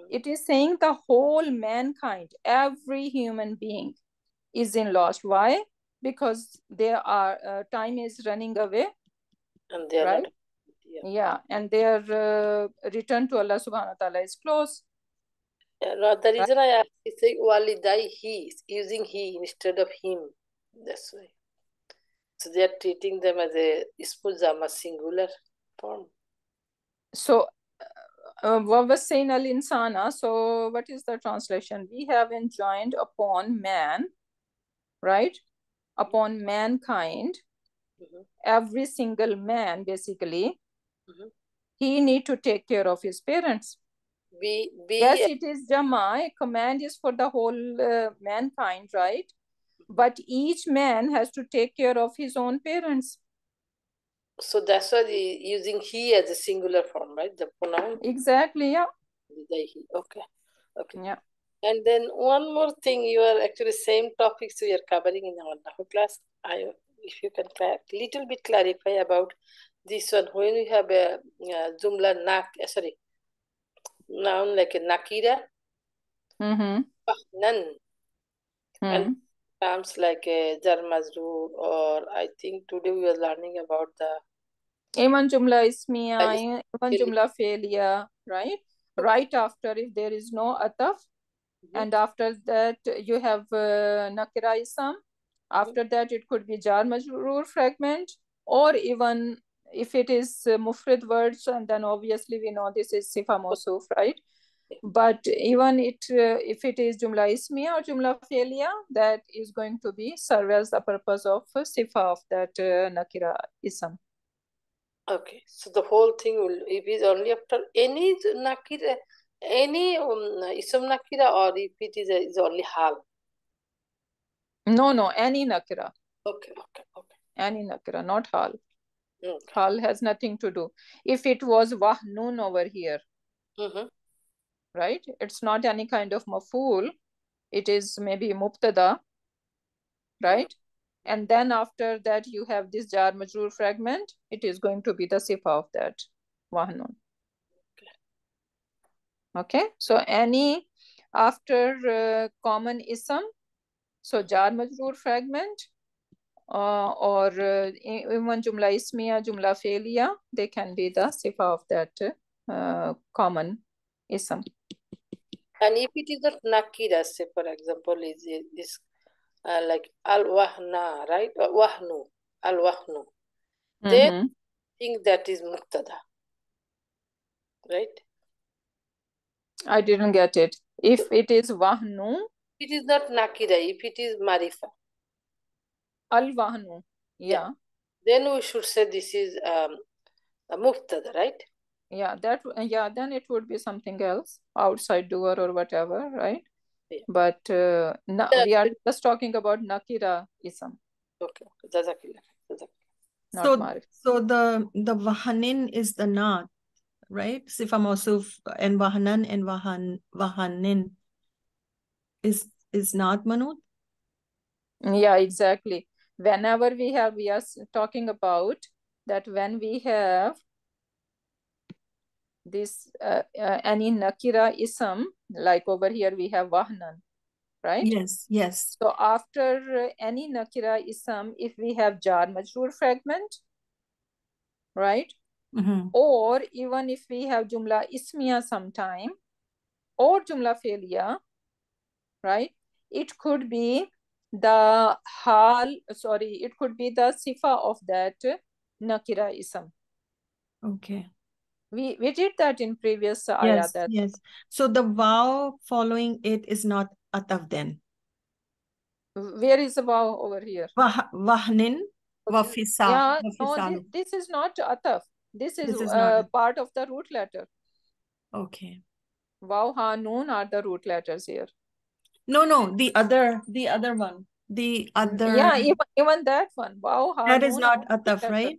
It is saying the whole mankind, every human being is in loss. Why? Because there are time is running away, And they are right? not. Yeah, and their return to Allah subhanahu wa ta'ala is close. Yeah, no, the reason I asked is like walidai he is using he instead of him. That's why. So they are treating them as a ismul singular form. So what was saying al insana? So what is the translation? We have enjoined upon man, right? Upon mankind, every single man basically, he need to take care of his parents. Yes, it is Jama. Command is for the whole mankind, right? But each man has to take care of his own parents. So that's why they using he as a singular form, right? The pronoun. Exactly, yeah. Okay. Okay. Yeah. And then one more thing, you are actually same topics we are covering in our Nahu class. If you can little bit clarify about this one, when we have a jumla noun like a nakira, nan, and terms like a jar majroor, or I think today we are learning about the even jumla ismiya, even jumla failure, right? Right after, if there is no ataf, and after that you have nakira ism. After that, it could be jar majroor fragment, or even if it is mufrid words, and then obviously we know this is sifa mawsuf, right? But even if it is jumla ismiya or jumla failure, that is going to be serve as the purpose of sifa of that nakira ism. Okay, so the whole thing will, if it is only after any nakira, any ism nakira, or if it is only hal. No, any nakira. Okay. Any nakira, not hal. Okay. Hal has nothing to do. If it was wahnun over here, right? It's not any kind of maful. It is maybe mubtada, right? And then after that, you have this jar majroor fragment. It is going to be the sifa of that wahnun. Okay, so any after common ism, so jar majroor fragment, or even jumla ismiya, jumla failure, they can be the sifa of that common ism. And if it is not nakira, say for example, is like al-wahna, right? Wahnu, al-wahnu. They think that is muqtada, right? I didn't get it. If it is wahnu, it is not nakira. If it is marifa, al-wahnu, yeah. Then we should say this is a mubtada, right? Yeah, then it would be something else, outside doer or whatever, right? Yeah. But we are just talking about nakira ism. Okay. Jazakillah. So the wahanin is the naat, right? Sifa mausuf and wahanan and wahanin is not manut. Yeah, exactly. Whenever we are talking about that, when we have this any nakira ism, like over here we have wahnan, right? Yes. So after any nakira ism, if we have jar majroor fragment, right? Or even if we have jumla ismiya sometime, or jumla failure, right? It could be the it could be the sifa of that nakira ism. Okay. We did that in previous ayat. Yes. So the waw following it is not ataf then. Where is the waw over here? Wahnin wa fisa. Yeah, no, this is not ataf. This is part of the root letter. Okay. Waw, ha, noon are the root letters here. No, the other one. The other. Yeah, even that one. Wow, That is Hanun, not ataf, right?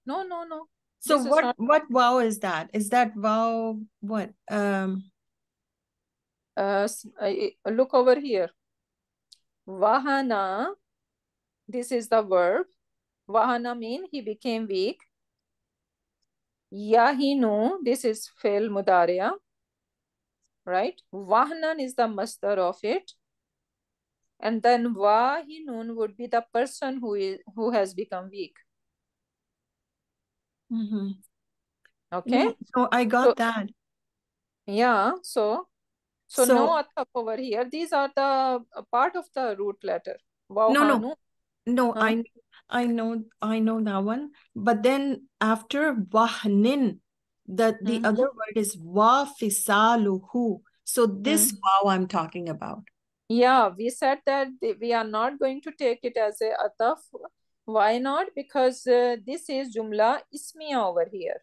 No. So This is not. what wow is that? Is that wow what? Look over here. Vahana, this is the verb. Vahana mean he became weak. Yahinu, this is fail mudariya, right? Vahnan is the masdar of it. And then Wahinun would be the person who has become weak. Okay? No, I got that. Yeah, so no ataf over here. These are the part of the root letter. Wahanu. No, Huh? I know that one. But then after wahnin, the other word is wafisaluhu. So this wow I'm talking about. Yeah, we said that we are not going to take it as a ataf. Why not? Because this is jumla ismiya over here.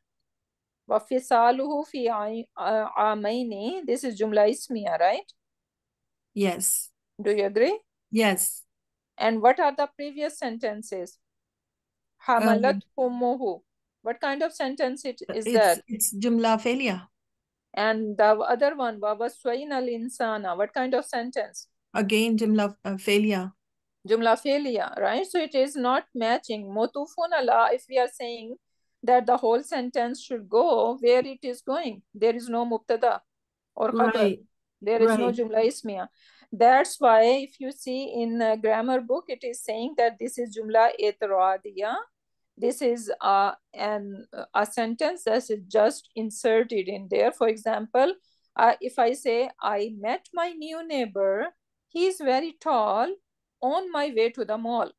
Wafisaluhu fi amaini. This is jumla ismiya, right? Yes. Do you agree? Yes. And what are the previous sentences? Hamalat ummuhu. What kind of sentence is that? It's jumla felia. And the other one, wawaswain al insana. What kind of sentence? Again, jumla felia. Jumla felia, right? So it is not matching. Motufun ala, if we are saying that the whole sentence should go where it is going, there is no mubtada or khabar. Right. There is no jumla ismiya. That's why if you see in a grammar book, it is saying that this is jumla etradiya. This is a sentence that is just inserted in there. For example, if I say, I met my new neighbor, he is very tall, on my way to the mall.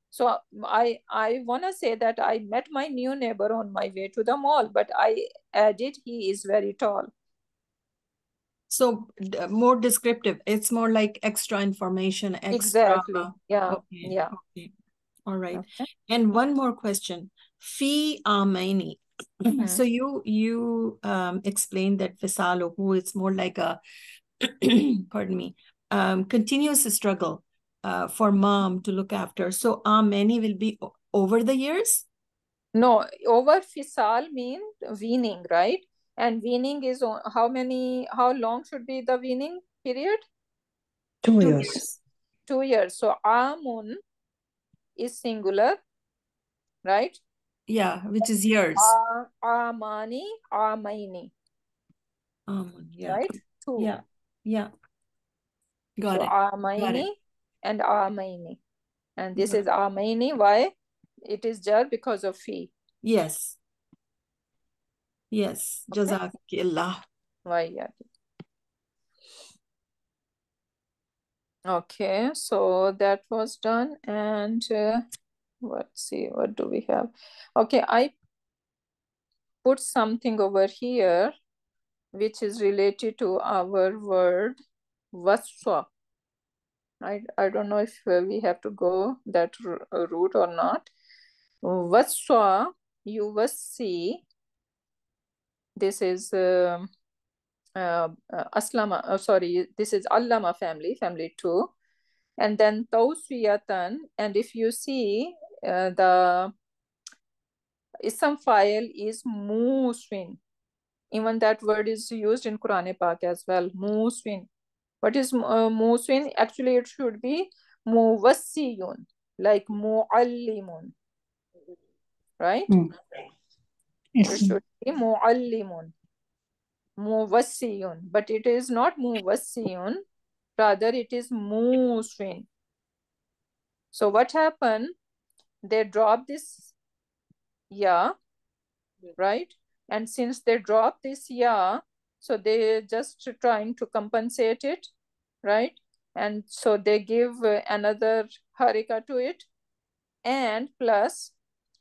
So I want to say that I met my new neighbor on my way to the mall, but I added he is very tall. So more descriptive. It's more like extra information. Extra. Exactly. Yeah. Okay. Yeah. Okay. All right. Okay. And one more question. Fi amaini. So you explained that fisaluhu is more like a pardon me, continuous struggle for mom to look after. So many will be over the years? No, over fisal means weaning, right? And weaning is how long should be the weaning period? 2 years. 2 years. So amun is singular, right? Yeah, which is years. Amani, amaini. Yeah. Right? 2. Yeah. Got so it. amaini and amaini. And this is amaini. Why? It is jar because of fi. Yes. Jazakillah. Why? Yeah. Okay, so that was done. And let's see, what do we have? Okay, I put something over here which is related to our word waswa. I don't know if we have to go that route or not. Waswa, you will see, this is Aslama, sorry, this is Allama family 2. And then Tawswiyatan, and if you see the ism file is muswin. Even that word is used in Quran Pak as well, muswin. What is muswin? Actually, it should be muwassiyun, like muallimun, right? It should be muallimun, muwassiyun, but it is not muwassiyun, rather it is muswin. So what happened? They drop this ya, right? And since they drop this ya, so they just trying to compensate it, right? And so they give another harika to it, and plus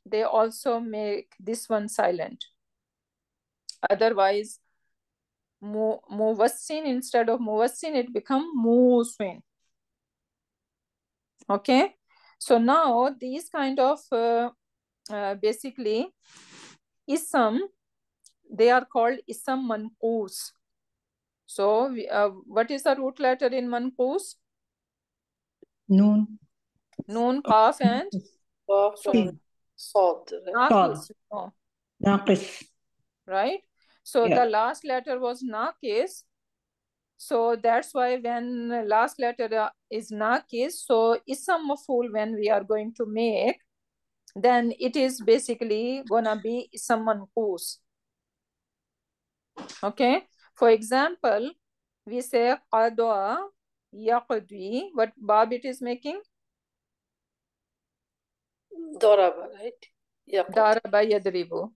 they also make this one silent. Otherwise, muwassin, instead of muwassin, it become muswin. Okay, so now these kind of basically ism, they are called ism manqus. So what is the root letter in manqus? Noon. Noon, Qaf, and Qaf and Sad, right? Naqis. No, Naqis. right? So Yeah. the last letter was Naqis. So that's why when last letter is Naqis, so Ism Maf'ul when we are going to make, then it is basically gonna be Ism Manqus. Okay. For example, we say Qadwa Yaqdi. What Bab it is making? Daraba, right? Yaqdi. Daraba Yadribu.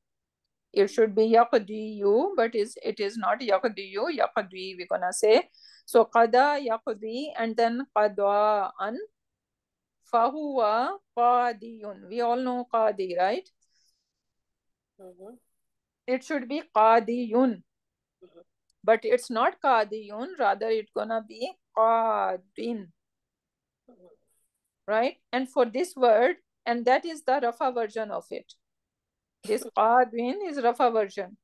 It should be Yaqdiyu, but it is not Yaqdiyu. Yaqdi we're gonna say. So Qada Yaqdi and then Qadwa'an. Fahuwa Qadiyun. We all know Qadi, right? It should be Qadiyun. But it's not Qadiyun, rather it's gonna be Qadin. Right? And for this word, and that is the Rafa version of it. This Qadin is Rafa version.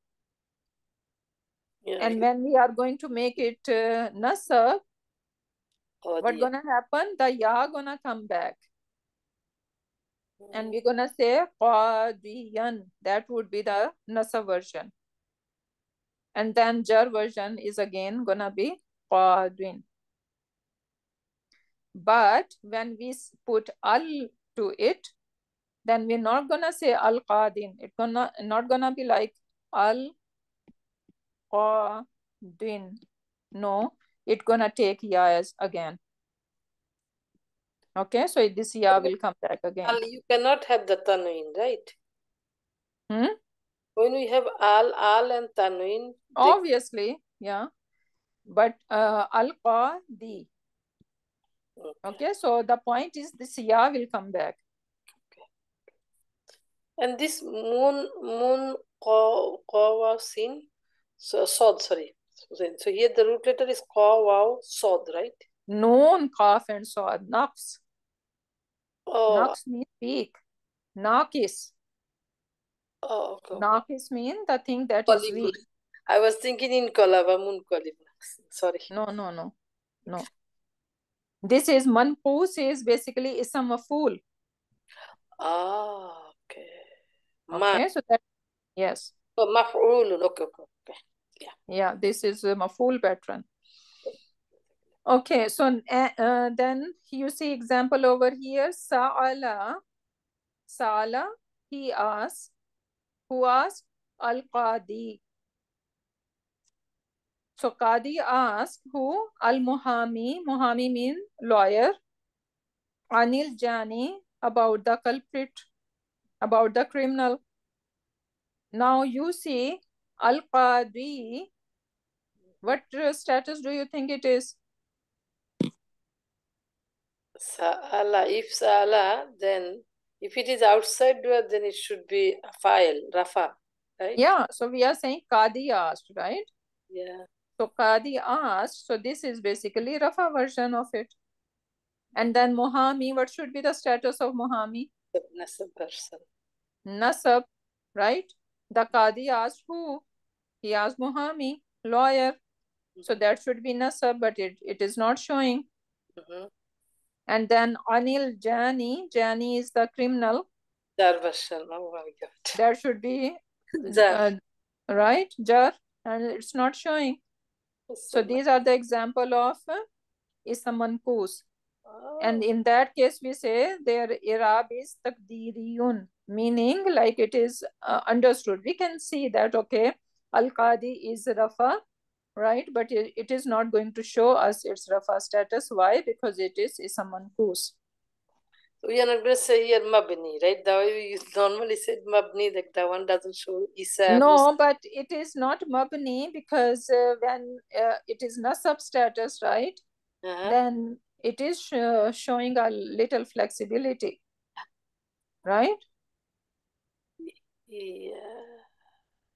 Yeah, And when we are going to make it Nasab, what gonna happen? The Ya gonna come back. And we're gonna say Qadiyan. That would be the Nasab version. And then Jar version is again gonna be Qadin. But when we put Al to it, then we're not gonna say Al Qadin. It's not gonna be like Al Qadin. No, it's gonna take Ya as again. Okay, so this Ya will come back again. Al, you cannot have the tanween, right? Hmm? When we have al and tanween, obviously, yeah. But Al-Qadi. Okay, so the point is this Ya will come back. And this moon qawa sin, so sod, sorry. So here the root letter is qawa sod, right? Noon, Qaf, and Sod. Naqs. Oh. Naqs means weak. Naqis. Oh, okay. Naqis means the thing that is weak. I was thinking in Kolaba, moon Kolib. Sorry. No. This is Manqus is basically Ism Maf'ul. Ah, okay. Okay, so that, yes. So Maf'ulun, okay. Yeah, this is a Maf'ul pattern. Okay, so then you see example over here. Sa'ala, he asked. Who asked? Al-Qadi. So Qadi asked who? Al-Muhami. Muhami means lawyer. Anil Jani, about the culprit, about the criminal. Now you see Al-Qadi. What status do you think it is? Sa'ala, if Sa'ala, then if it is outside dua, then it should be a file, Rafa, right? Yeah, so we are saying Qadi asked, right? Yeah. So Qadi asked, so this is basically Rafa version of it. And then Muhami, what should be the status of Muhami? Nasab person. Nasab, right? The Qadi asked who? He asked Muhami, lawyer. So that should be Nasab, but it is not showing. And then Anil Jani is the criminal. Jar version, oh my God. That should be Jar. right, Jar, and it's not showing. So these are the example of Ism Manqus. And in that case, we say their Irab is Taqdiriyun, meaning like it is understood. We can see that, okay, Al-Qadi is Rafa, right? But it is not going to show us its Rafa status. Why? Because it is Ism Manqus. We are not going to say here Mabni, right? The way we normally said Mabni, like the one doesn't show Isa. No, but it is not Mabni because when it is Nasab status, right? Then it is showing a little flexibility, right? Yeah.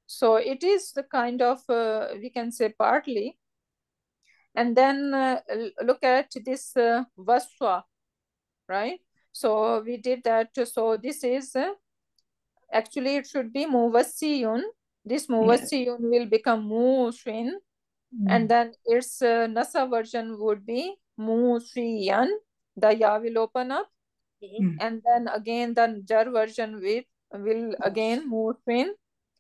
So it is the kind of, we can say partly. And then look at this Vaswa, right? So we did that. So this is, actually it should be Muwassiyun. This Muwassiyun will become Mushin. And then its Nasa version would be Musiyan. The Ya will open up. and then again the jar version will again mufin,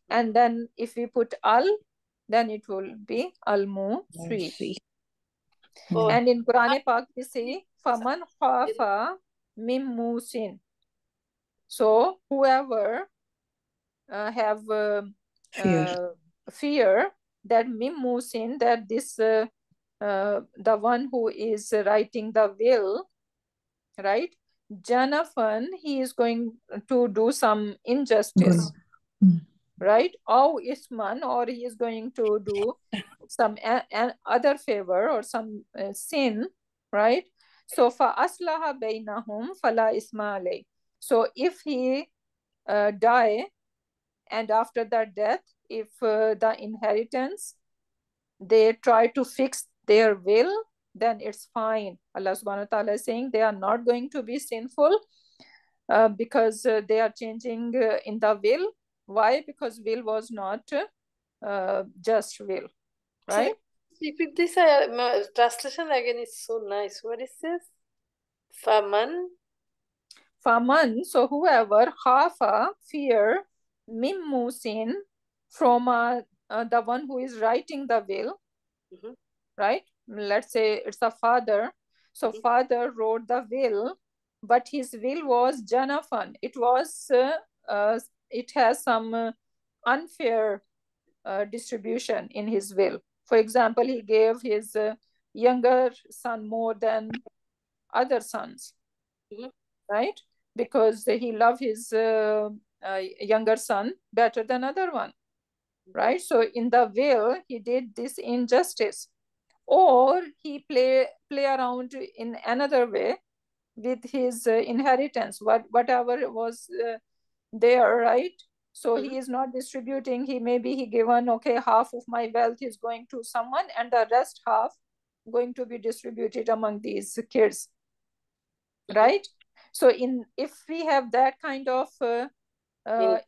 and then if we put al, then it will be al-musri. And in Quran Pak we say faman khafa mim musin. So whoever have fear that mim musin, that this the one who is writing the will, right? Janafan, he is going to do some injustice, right? Or isman, or he is going to do some other favor or some sin, right? So fa aslaha bainahum fala isma alay. So if he die, and after that death, if the inheritance they try to fix their will, then it's fine. Allah subhanahu wa ta'ala is saying they are not going to be sinful because they are changing in the will. Why? Because will was not just will, right? So, repeat this translation again, is so nice. What is this? Faman? Faman, so whoever, khafa, fear, mim musin, from the one who is writing the will, right? Let's say it's a father. So father wrote the will, but his will was janafan. It was, it has some unfair distribution in his will. For example, he gave his younger son more than other sons, right? Because he loved his younger son better than other one, right? So in the will, he did this injustice. Or he play around in another way with his inheritance, whatever was there, right? So he is not distributing. He maybe he given, okay, half of my wealth is going to someone and the rest half going to be distributed among these kids, right? So if we have that kind of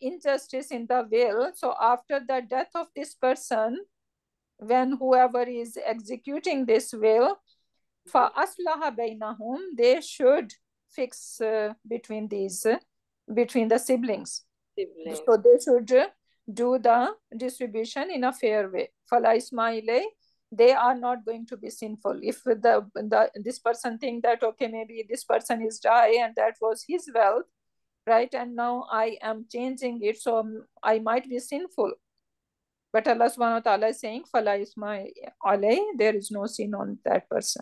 injustice in the will, so after the death of this person, when whoever is executing this will, fa aslaha bainahum, they should fix between the siblings. So they should do the distribution in a fair way. Fala ismaile, they are not going to be sinful. If this person think that, okay, maybe this person is die and that was his wealth, right? And now I am changing it, so I might be sinful. But Allah subhanahu wa ta'ala is saying, Fala isma alay, there is no sin on that person.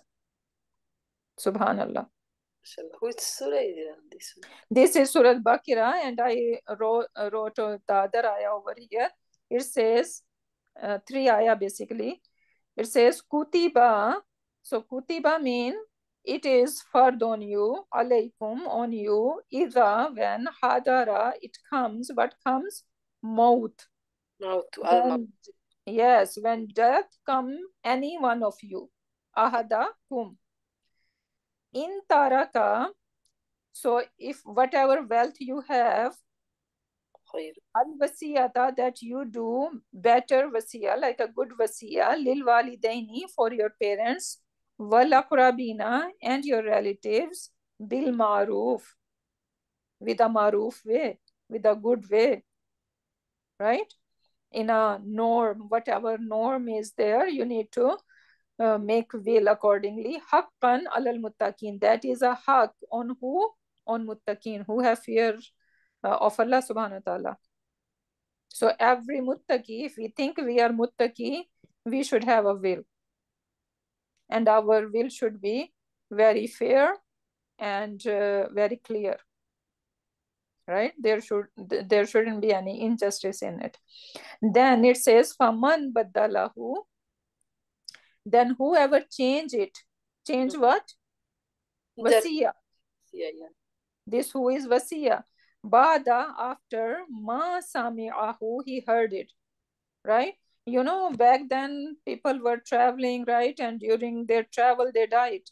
Subhanallah. Which surah is this one? This is Surah Al-Baqarah, and I wrote the other ayah over here. It says, 3 ayah basically. It says, Kutiba. So Kutiba mean it is fard on you, alaykum, on you, Iza, when hadara, it comes. What comes? Maut. Yes, when death come any one of you, ahadakum, in taraka. So if whatever wealth you have, al wasiyata, that you do better wasiya, like a good wasiya, lil walidaini, for your parents, wal aqrabina, and your relatives, bil maruf, with a maruf way, with a good way, right? In a norm, whatever norm is there, you need to make will accordingly. Haqqan alal muttaqin, that is a haqq on who? On muttaqin, who have fear of Allah subhanahu wa ta'ala. So every muttaqi, if we think we are muttaqi, we should have a will. And our will should be very fair and very clear. Right? There shouldn't be any injustice in it. Then it says, Faman baddalahu, then whoever change it, change what? Wasiya. This who is wasiya. Bada, after ma sami'ahu, he heard it, right? You know, back then people were traveling, right? And during their travel, they died.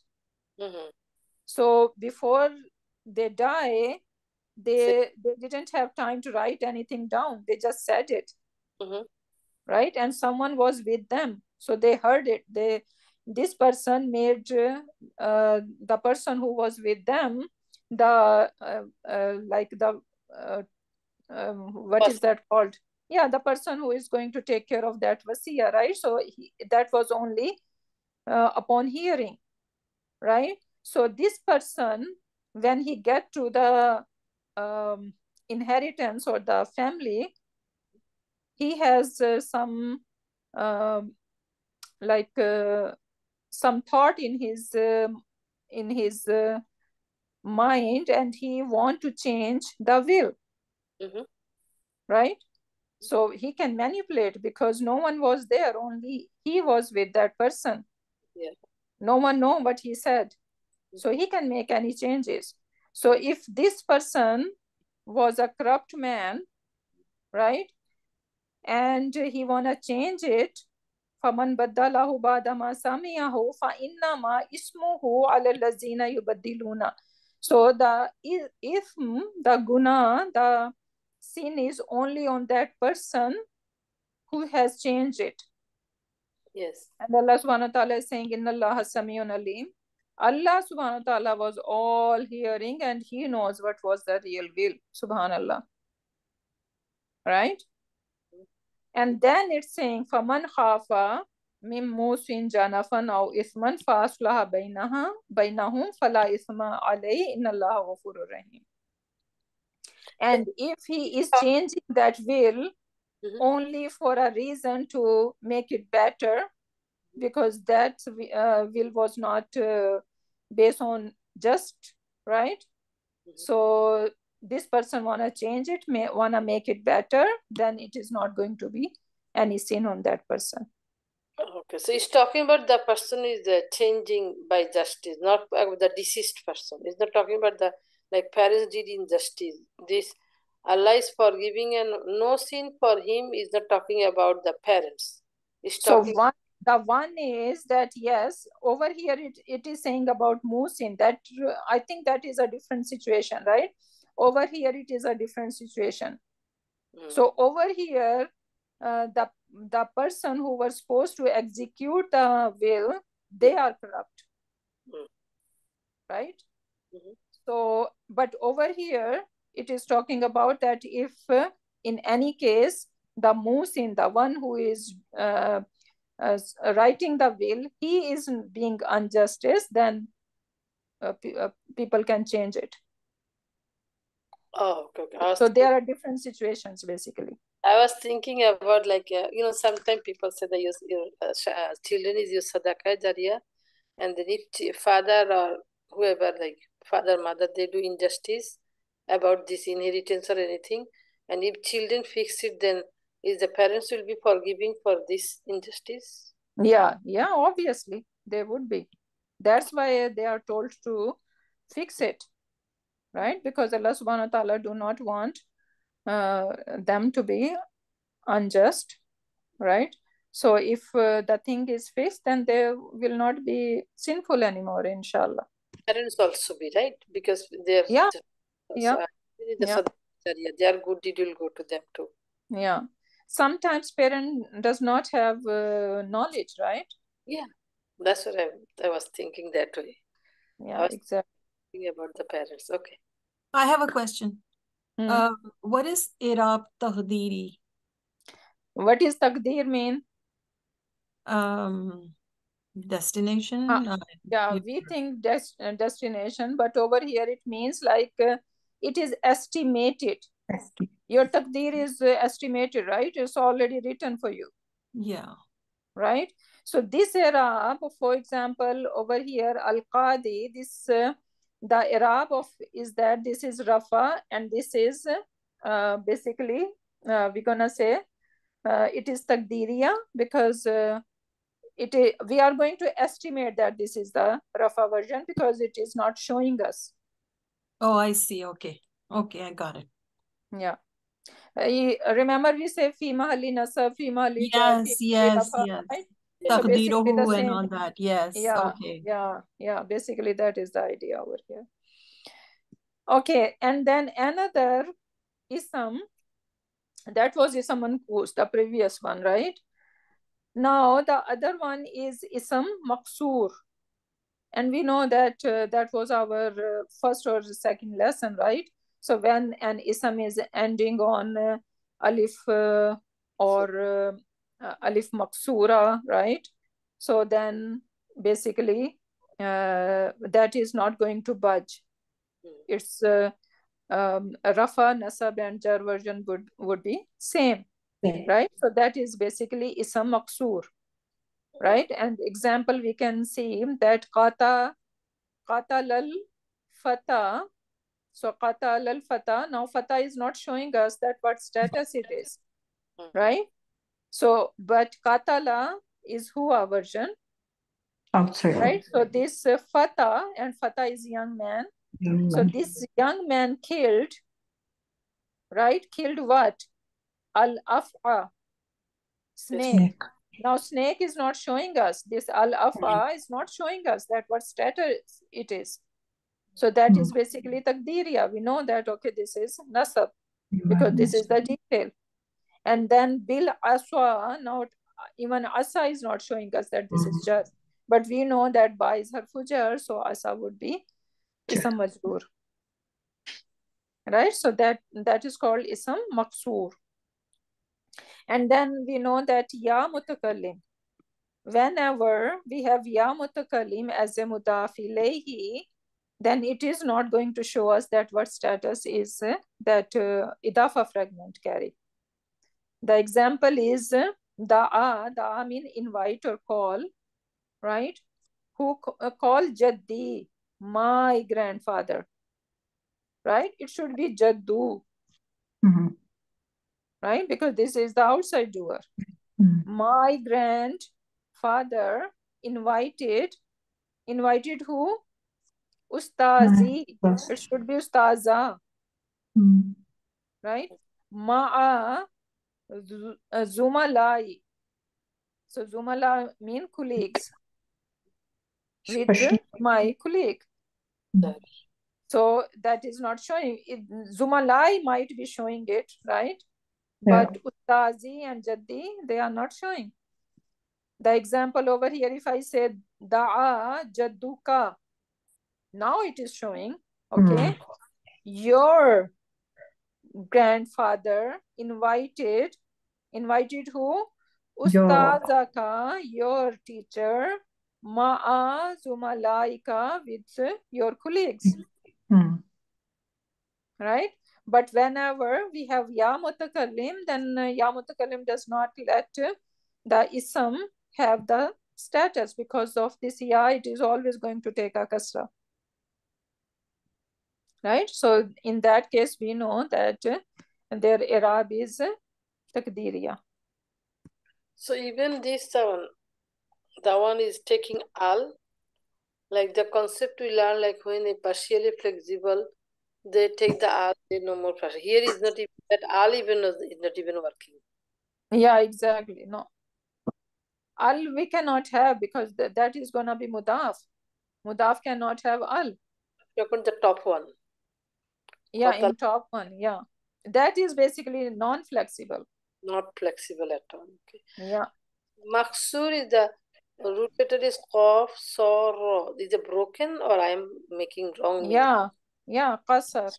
So before they die, they didn't have time to write anything down. They just said it, right? And someone was with them, so they heard it. This person made the person who was with them, the like the what is that called? Yeah, the person who is going to take care of that wasiya, right? So that was only upon hearing, right? So this person, when he get to the inheritance or the family, he has some like some thought in his mind, and he want to change the will, right? So he can manipulate because no one was there, only he was with that person. No one know what he said, so he can make any changes. So if this person was a corrupt man, right, and he wanna change it, فَمَنْ بَدَّلَهُ بَعْدَ مَا سَمِعَهُ فَإِنَّمَا إِسْمُهُ عَلَى الَّذِينَ يُبَدِّلُونَ. So the ithm, the guna, the sin is only on that person who has changed it. Yes. And Allah subhanahu wa ta'ala is saying, Inna Allah Samiyun Alim. Allah subhanahu wa ta'ala was all hearing and he knows what was the real will. Subhanallah. Right? And then it's saying, Faman khafa mim musin janafan aw isman faslaha bainahum fala isma alayhi inna Allah ghafurur rahim. And if he is changing that will only for a reason to make it better, because that will was not based on just, right? So this person wanna change it, wanna make it better, then it is not going to be any sin on that person. Okay, so he's talking about the person is changing by justice, not the deceased person. He's not talking about the like parents did injustice. This Allah is forgiving and no sin for him is not talking about the parents. It's talking. So the one is that yes, over here it is saying about musin. That I think that is a different situation, right? Over here it is a different situation. So over here, the person who was supposed to execute the will, they are corrupt, right? So, but over here it is talking about that if in any case the musin, the one who is writing the will, he is being injustice, then people can change it. Oh, okay. So there are different situations basically. I was thinking about like, sometimes people say that your children is your sadaqah jariyah, and then if father or whoever, like father, mother, they do injustice about this inheritance or anything, and if children fix it, then is the parents will be forgiving for this injustice? Yeah, obviously they would be. That's why they are told to fix it, right? Because Allah subhanahu wa ta'ala do not want them to be unjust, right? So if the thing is fixed, then they will not be sinful anymore, inshallah. Parents also be, right? Because they're their good deed will go to them too. Yeah. Sometimes parent does not have knowledge, right? Yeah, that's what I was thinking that way. Yeah, exactly. Thinking about the parents. Okay. I have a question. What is irab taqdiri? What is taqdeer mean? Destination. We think destination, but over here it means like it is estimated. Your taqdeer is estimated, right? It's already written for you. Yeah. Right? So this irab, for example, over here, al-qadi, this the irab of is that this is rafa, and this is basically we're gonna say it is taqdiriya, because we are going to estimate that this is the rafa version because it is not showing us. Oh, I see. Okay, I got it. Yeah. Remember we say fi mahalli nasab, fi mahalli yes. right? So basically the and same. all that. Yes. Okay. Yeah. Basically that is the idea over here. Okay, and then another ism, that was ism manqus, the previous one, right? Now the other one is ism maqsoor, And we know that that was our first or second lesson, right? So when an ism is ending on alif or alif maksura, right? So then basically that is not going to budge. It's rafa, nasab, and jar version would be same, right? So that is basically ism maksur, right? And example we can see that qatal al fata. So qatal al fata. Now fata is not showing us that what status it is, right? So but qatala is huwa version, Outside. right? So this fata, and fata is young man. So this young man killed, right? Killed what? Al-af'a, snake. Now snake is not showing us. This al-af'a is not showing us that what status it is. So that is basically takdiriya. We know that, okay, this is nasab because this is the detail. And then bil aswa, now even asa is not showing us that this is jar. But we know that ba is harfu jar, so asa would be isam majroor. Right? So that is called isam maksur. And then we know that ya mutakallim. Whenever we have ya mutakallim as a mudaf ilayhi, then it is not going to show us that what status is that idafa fragment carry. The example is da'a mean invite or call, right? Who call jaddi, my grandfather, right? It should be jaddu, right? Because this is the outside doer. My grandfather invited who? Ustazi. It should be ustaza, right? Ma'a zumalai. So zumala mean colleagues. With my colleague. So that is not showing it. Zumalai might be showing it, right? But Ustazi and Jaddi, they are not showing. The example over here, if I say Da'a Jadduka, now it is showing, okay? Your grandfather invited who? Ustazaka, your teacher, Ma'a Zumalaika, with your colleagues. Right? But whenever we have ya mutakallim, then ya mutakallim does not let the ism have the status. Because of this ya, it is always going to take a kasra. Right? So in that case, we know that their i'rab is takdiriya. So even this one, the one is taking al, like the concept we learn, like when a partially flexible, they take the al, they no more pressure. Here is not even that al even is not even working. Yeah, exactly. No. Al we cannot have because that is gonna be mudaf. Mudaf cannot have al. You're on the top one. Yeah, in top one, yeah. That is basically non-flexible. Not flexible at all. Okay. Yeah. Maksur is the root letter is qaf, sa, ra. Is it broken or I am making wrong meaning? Yeah, yeah, qasar.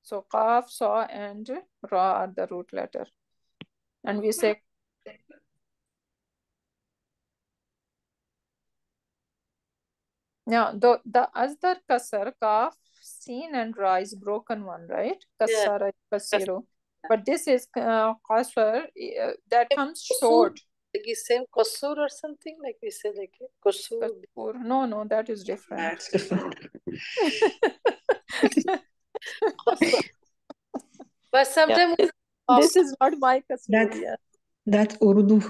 So qaf, sa, and ra are the root letter. And we say now the asdar kasar, kaf, sin, and ra is broken one, right? Kasara, kasiru. But this is qasar that comes short. Like you say qasur or something, like we say like qasur. No, that is different. That's different. But sometimes this is not my kasur. That's Urdu.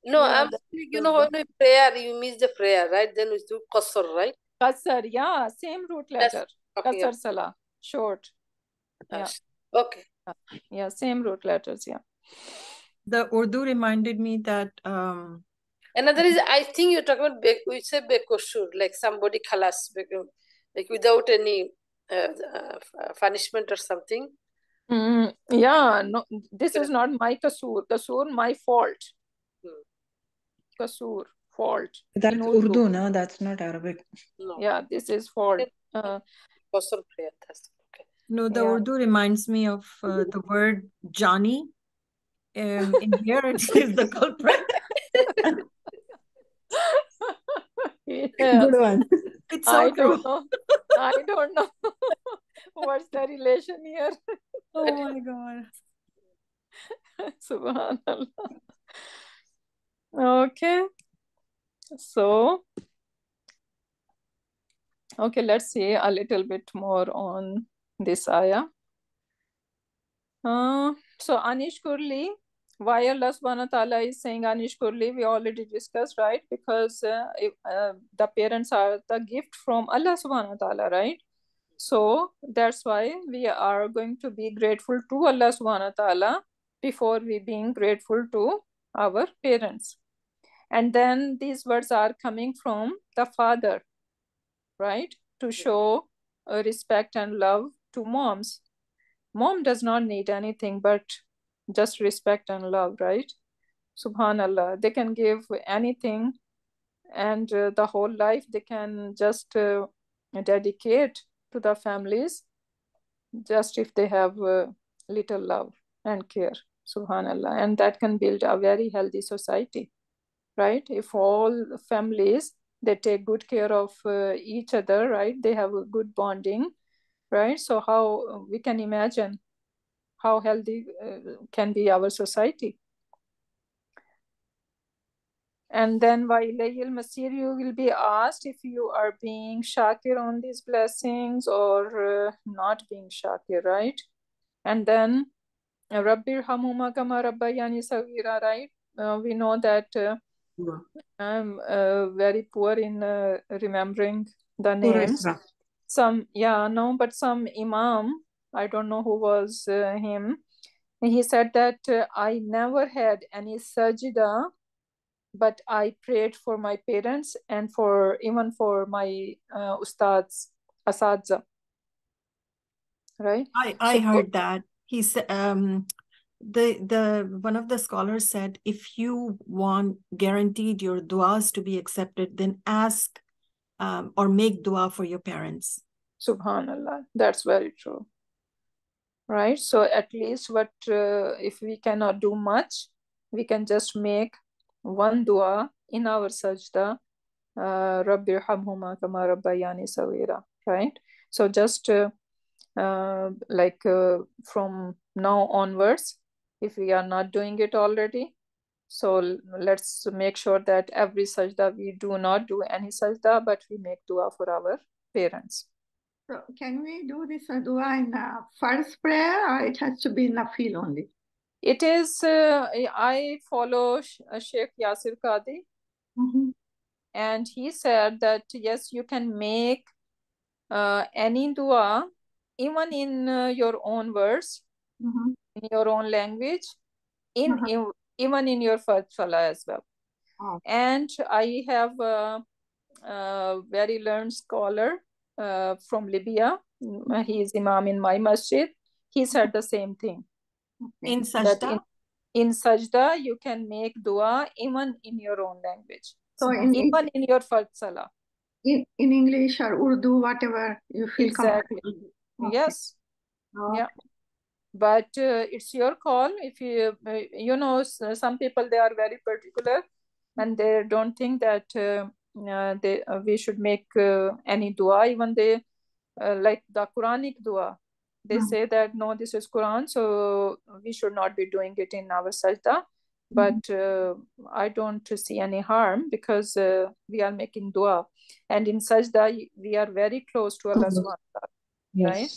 No, yeah, you know, when we prayer, you miss the prayer, right? Then we do qasr, right? Qasr, yeah, same root letter. Qasr salah, short. Yeah. Okay. Yeah, same root letters, yeah. The Urdu reminded me that another is, I think you're talking about we say bekoshur, like somebody khalas, like without any punishment or something. Yeah, no, this is not my kasur. Kasur, my fault. Kasur. fault. That's in Urdu, no? That's not Arabic. No. Yeah, this is fault. Qasr prayer. That's okay. No, the Yeah. Urdu reminds me of the word Johnny. In here, it is the culprit. Yes. Good one. It's so I true. don't know. I don't know what's the relation here. Oh my God. Subhanallah. Okay. So, okay, let's see a little bit more on this ayah. So Anishkurli, why Allah subhanahu wa ta'ala is saying Anishkurli, we already discussed, right? Because the parents are the gift from Allah subhanahu wa ta'ala, right? So that's why we are going to be grateful to Allah subhanahu wa ta'ala before we being grateful to our parents. And then these words are coming from the father, right? To show respect and love to moms. Mom does not need anything but just respect and love, right? Subhanallah, they can give anything, and the whole life they can just dedicate to the families, just if they have little love and care. Subhanallah, and that can build a very healthy society, right? If all families they take good care of each other, right? They have a good bonding, right? So how we can imagine how healthy can be our society. And then Wailayil Masir, you will be asked if you are being shakir on these blessings or not being shakir, right? And then Rabbir Hamuma Kama Rabbayani Sagira, right? We know that I'm very poor in remembering the names. Some, yeah, no, but some imam, I don't know who was him. He said that I never had any sajda, but I prayed for my parents and for even for my ustads, asatza. Right? I heard that. He said the one of the scholars said if you want guaranteed your duas to be accepted, then ask or make dua for your parents. Subhanallah, that's very true. Right? So at least what if we cannot do much, we can just make one dua in our sajda, Rabbi irhamhuma kama rabbayani saghira, right? So just from now onwards, if we are not doing it already, so let's make sure that every sajda we do not do any sajda, but we make dua for our parents. So can we do this dua in first prayer, or it has to be in nafil only? It is, I follow Sheikh Yasir Qadi, and he said that yes, you can make any dua, even in your own words, in your own language, even in your first salah as well. And I have a very learned scholar from Libya. He is imam in my masjid. He said the same thing. In sajda? In sajda, you can make dua even in your own language. So even in your first salah. In English or Urdu, whatever you feel exactly. comfortable. Yes. Yeah. But it's your call. If you, you know, some people, they are very particular and they don't think that we should make any dua, even they like the Quranic dua. They say that no, this is Quran, so we should not be doing it in our sajda. But I don't see any harm because we are making dua, and in sajda we are very close to Allah subhanahu wa ta'ala, right?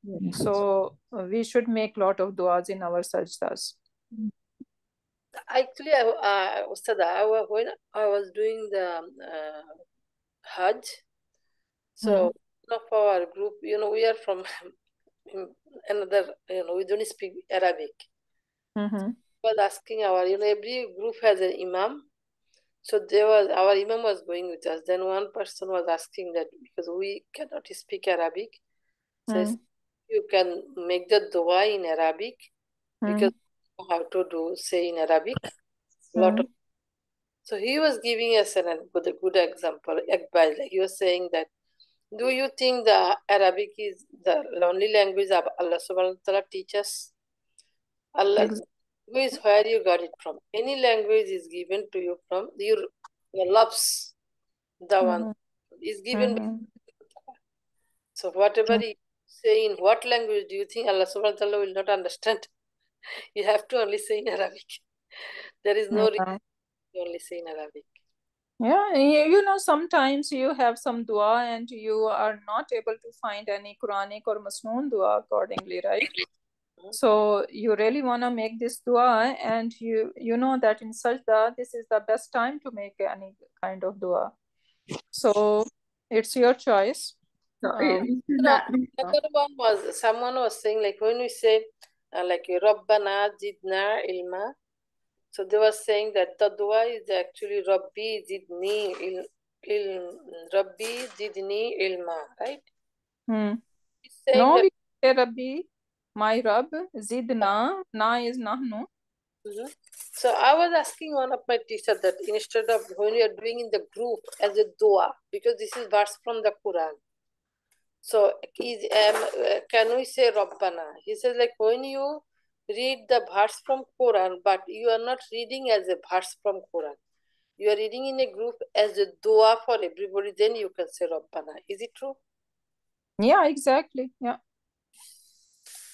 Yes. So we should make a lot of duas in our sajdas. Actually, Ustada, when I was doing the Hajj, so one of our group, you know, we are from another, you know, we don't speak Arabic. Was asking our, you know, every group has an imam. So our imam was going with us. Then one person was asking that because we cannot speak Arabic, says you can make the dua in Arabic because you know how to say in Arabic. So he was giving us a good example. Iqbal, he was saying that, do you think the Arabic is the only language of Allah subhanahu wa ta'ala teaches? Allah is where you got it from. Any language is given to you from your loves. The one is given by Allah. So whatever you say in what language, do you think Allah subhanahu wa ta'ala will not understand? You have to only say in Arabic. There is no reason to only say in Arabic. Yeah, you know, sometimes you have some dua and you are not able to find any Quranic or Masnoon dua accordingly, right? So you really want to make this dua, and you know that in sajda, this is the best time to make any kind of dua. So it's your choice. So another one was, someone was saying, like when we say like Rabbana zidna ilma, so they were saying that the dua is actually Rabbi zidni Rabbi zidni ilma, right? No, we say Rabbi, my Rabb, zidna, na is nahnu. So I was asking one of my teachers that instead of when you are doing in the group as a dua, because this is verse from the Quran. So can we say Rabbana? He says, like when you read the verse from Quran, but you are not reading as a verse from Quran. You are reading in a group as a dua for everybody, then you can say Rabbana. Is it true? Yeah, exactly. Yeah.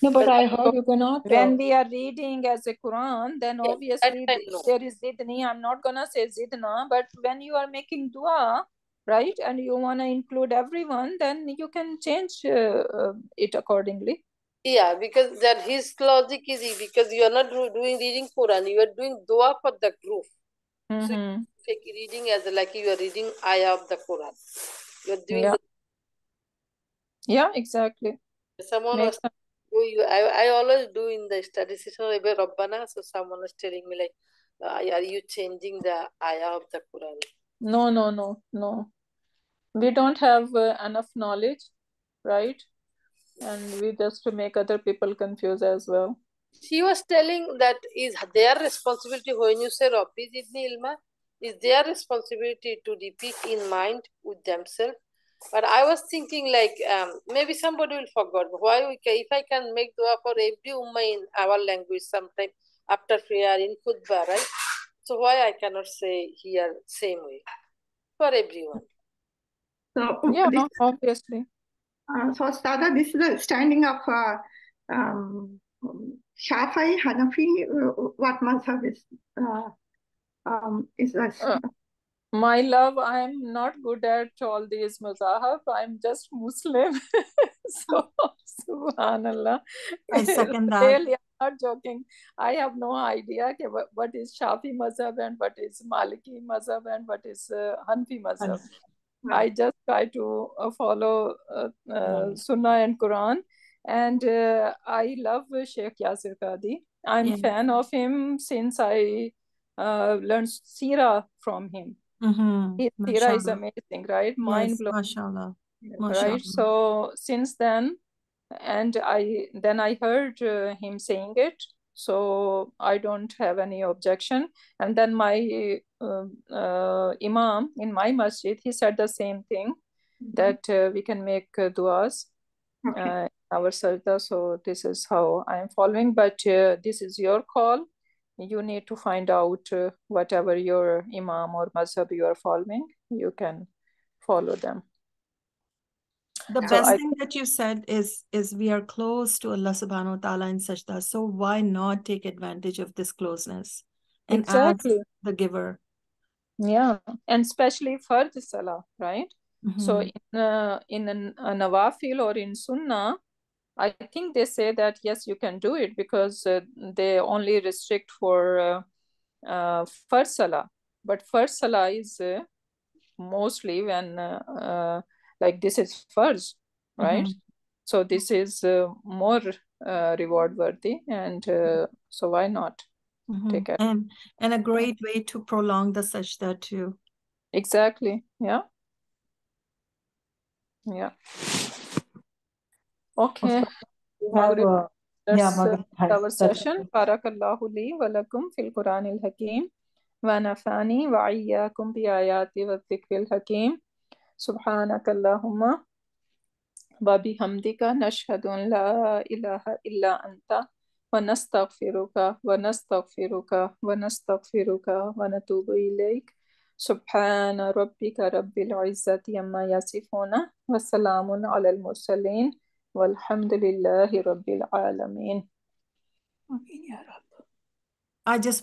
No, but I heard you cannot. When we are reading as a Quran, then obviously there is zidni. I'm not gonna say zidna, but when you are making dua, right, and you wanna include everyone, then you can change it accordingly. Yeah, because that his logic is because you are not doing reading Quran, you are doing dua for the group. So you take reading as like you are reading ayah of the Quran. You are doing yeah, exactly. Someone was I always do in the study session Rabbana, so someone was telling me like, are you changing the ayah of the Quran? No. We don't have enough knowledge, right? And we just make other people confused as well. She was telling that is their responsibility when you say Rabbi Zidni Ilma, is their responsibility to repeat in mind with themselves. But I was thinking like maybe somebody will forget. Why if I can make dua for every ummah in our language sometime after prayer in khutbah, right? So why I cannot say here same way for everyone? So yeah, obviously. So Sada, this is the standing of Shafi'i, Hanafi. What mazhab is this? My love, I'm not good at all these mazahab. I'm just Muslim. So, subhanallah. I second that. Really, I'm not joking. I have no idea what is Shafi mazhab and what is Maliki mazhab and what is Hanfi mazhab. I just try to follow Sunnah and Quran. And I love Sheikh Yasir Qadi. I'm fan of him since I learned Surah from him. His Surah is amazing, right? Mind blowing. Mashallah. Right. So since then, and I heard him saying it, so I don't have any objection. And then my imam in my masjid, he said the same thing, that we can make duas our sajda. So this is how I am following, but this is your call. You need to find out whatever your imam or mazhab you are following, you can follow them. The best thing that you said is we are close to Allah subhanahu wa ta'ala in sajda. So why not take advantage of this closeness and ask the giver? Yeah, and especially for the salah, right? So in a nawafil or in sunnah, I think they say that yes, you can do it because they only restrict for first salah. But first salah is mostly when like this is first, right? So this is more reward worthy, and so why not take it? And a great way to prolong the sajda too. Exactly. Yeah. Okay. That's our session. Barakallahu li wa lakum fil Quranil Hakim. ونفعني وإياكم بآيات والذكر الحكيم سبحانك اللهم وبحمدك نشهد أن لا إله إلا أنت ونستغفرك ونتوب إليك سبحان ربك رب العزة عما يصفون وسلام على المرسلين والحمد لله رب العالمين. I just want